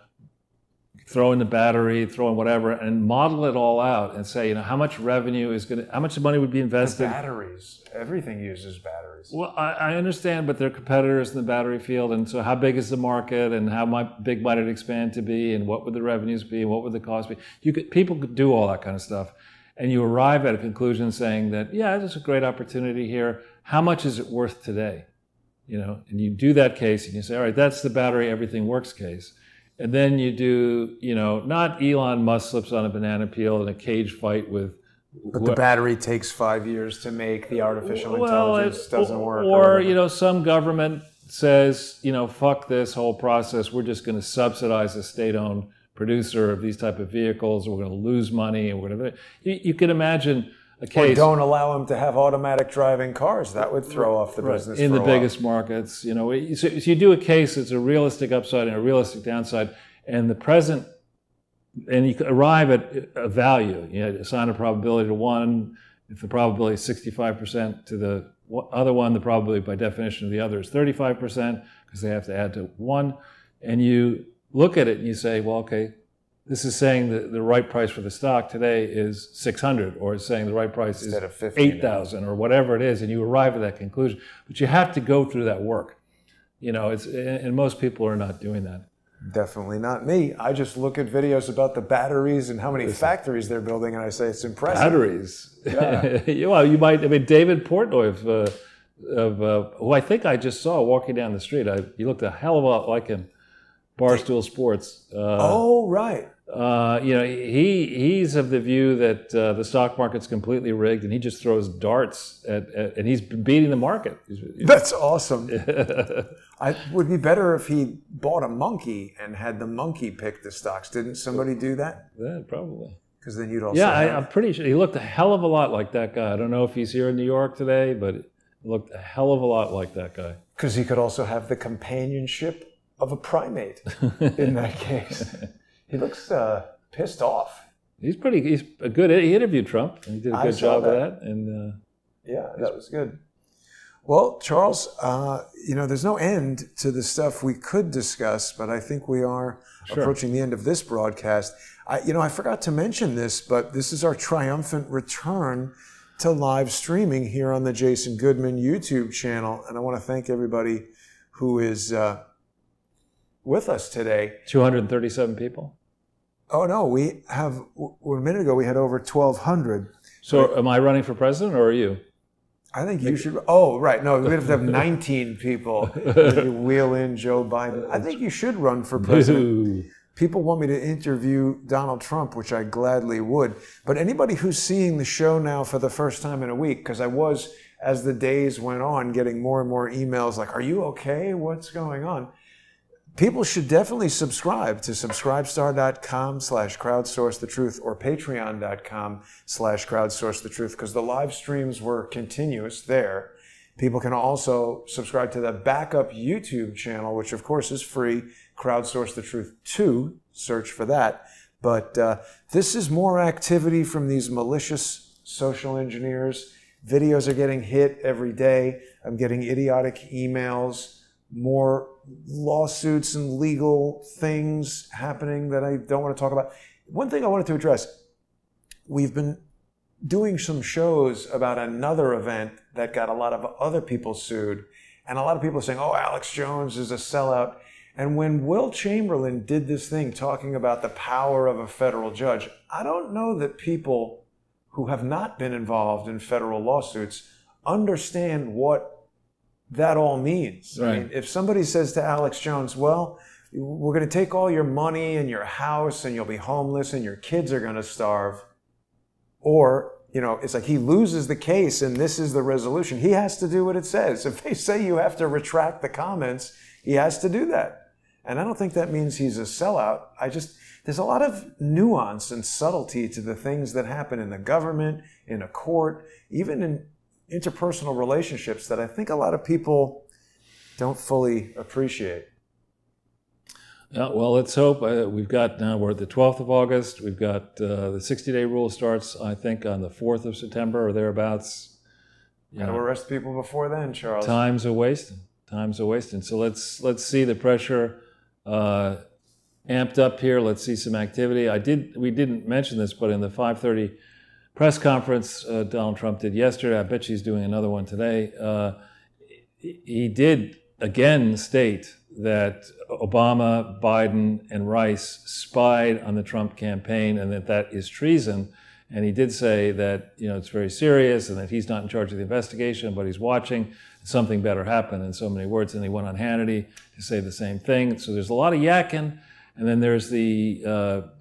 throw in the battery, throw in whatever, and model it all out and say, you know, how much revenue is going to, how much money would be invested? The batteries. Everything uses batteries. Well, I understand, but they're competitors in the battery field, and so how big is the market, and how big might it expand to be, and what would the revenues be, and what would the cost be? People could do all that kind of stuff, and you arrive at a conclusion saying that, yeah, there's a great opportunity here. How much is it worth today? You know, and you do that case, and you say, all right, that's the battery, everything works case. And then you do, you know, not Elon Musk slips on a banana peel in a cage fight with... But the battery takes 5 years to make, the artificial intelligence doesn't work. Or, you know, some government says, you know, fuck this whole process, we're just going to subsidize a state-owned producer of these type of vehicles, we're going to lose money, and whatever. You can imagine a case... Or don't allow them to have automatic driving cars. That would throw off the business in for the biggest markets. You know, so you do a case that's a realistic upside and a realistic downside, and the present, and you arrive at a value. You know, assign a probability to one. If the probability is 65% to the other one, the probability by definition of the other is 35% because they have to add to one. And you look at it and you say, well, okay, this is saying that the right price for the stock today is 600, or it's saying the right price is 8,000, or whatever it is, and you arrive at that conclusion. But you have to go through that work. You know, and most people are not doing that. Definitely not me. I just look at videos about the batteries and how many factories they're building, and I say it's impressive. Batteries. Yeah. Well, you might. I mean, David Portnoy who I think I just saw walking down the street. He looked a hell of a lot like him. Barstool Sports. Oh, right. You know, he's of the view that the stock market's completely rigged, and he just throws darts and he's been beating the market. That's awesome. It would be better if he bought a monkey and had the monkey pick the stocks. Didn't somebody do that? Yeah, probably. Because then you'd also I'm pretty sure. He looked a hell of a lot like that guy. I don't know if he's here in New York today, but he looked a hell of a lot like that guy. Because he could also have the companionship of a primate in that case. He looks pissed off. He's a good. He interviewed Trump, and he did a good job of that. And yeah, that was good. Well, Charles, you know, there's no end to the stuff we could discuss, but I think we are approaching the end of this broadcast. I forgot to mention this, but this is our triumphant return to live streaming here on the Jason Goodman YouTube channel, and I want to thank everybody who is with us today. 237 people? Oh, no, a minute ago we had over 1,200. So am I running for president, or are you? I think you should. Oh, right. No, we have to have 19 people. You wheel in Joe Biden. I think you should run for president. People want me to interview Donald Trump, which I gladly would. But anybody who's seeing the show now for the first time in a week, because I was as the days went on, getting more and more emails like, are you okay? What's going on? People should definitely subscribe to subscribestar.com/crowdsourcethetruth or patreon.com/crowdsourcethetruth, because the live streams were continuous there. People can also subscribe to the backup YouTube channel, which of course is free, Crowdsource the Truth 2, search for that. But this is more activity from these malicious social engineers. Videos are getting hit every day. I'm getting idiotic emails, more lawsuits and legal things happening that I don't want to talk about. One thing I wanted to address, we've been doing some shows about another event that got a lot of other people sued, and a lot of people are saying, oh, Alex Jones is a sellout. And when Will Chamberlain did this thing talking about the power of a federal judge, I don't know that people who have not been involved in federal lawsuits understand what that all means. Right. I mean, if somebody says to Alex Jones, well, we're going to take all your money and your house and you'll be homeless and your kids are going to starve, or, you know, it's like he loses the case and this is the resolution. He has to do what it says. If they say you have to retract the comments, he has to do that. And I don't think that means he's a sellout. There's a lot of nuance and subtlety to the things that happen in the government, in a court, even in interpersonal relationships that I think a lot of people don't fully appreciate. Well, let's hope. We're at the 12th of August. We've got the 60-day rule starts, I think, on the 4th of September or thereapouts. Got to arrest people before then, Charles. Time's a wasting. So let's see the pressure amped up here. Let's see some activity. We didn't mention this, but in the 5:30 press conference Donald Trump did yesterday, I bet she's doing another one today, he did again state that Obama, Biden, and Rice spied on the Trump campaign and that is treason. And he did say that, you know, it's very serious and that he's not in charge of the investigation, but he's watching. Something better happened, in so many words. And he went on Hannity to say the same thing. So there's a lot of yakking. And then there's the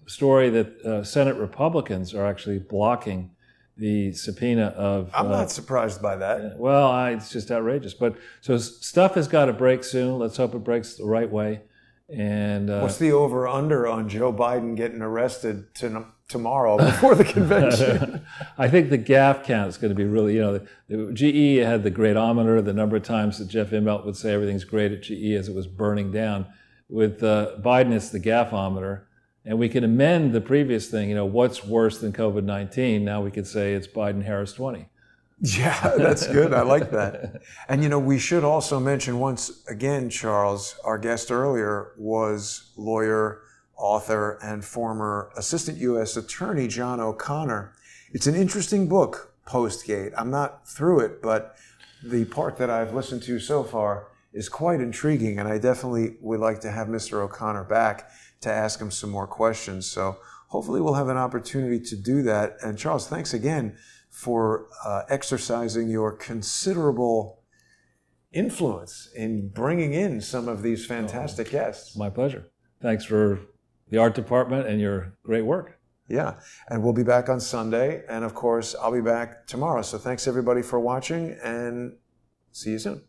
story that Senate Republicans are actually blocking the subpoena of... I'm not surprised by that. Well, it's just outrageous. But so stuff has got to break soon. Let's hope it breaks the right way. And what's the over-under on Joe Biden getting arrested tomorrow before the convention? I think the gaffe count is going to be really, you know, the GE had the gradometer, the number of times that Jeff Immelt would say everything's great at GE as it was burning down. With Biden, it's the gaffometer. And we can amend the previous thing, you know, what's worse than COVID-19? Now we could say it's Biden-Harris 20. Yeah, that's good. I like that. And, you know, we should also mention once again, Charles, our guest earlier was lawyer, author, and former Assistant U.S. Attorney John O'Connor. It's an interesting book, PostGate. I'm not through it, but the part that I've listened to so far is quite intriguing, and I definitely would like to have Mr. O'Connor back to ask him some more questions. So hopefully we'll have an opportunity to do that. And Charles, thanks again for exercising your considerable influence in bringing in some of these fantastic guests. My pleasure. Thanks for the art department and your great work. Yeah, and we'll be back on Sunday. And of course, I'll be back tomorrow. So thanks everybody for watching and see you soon.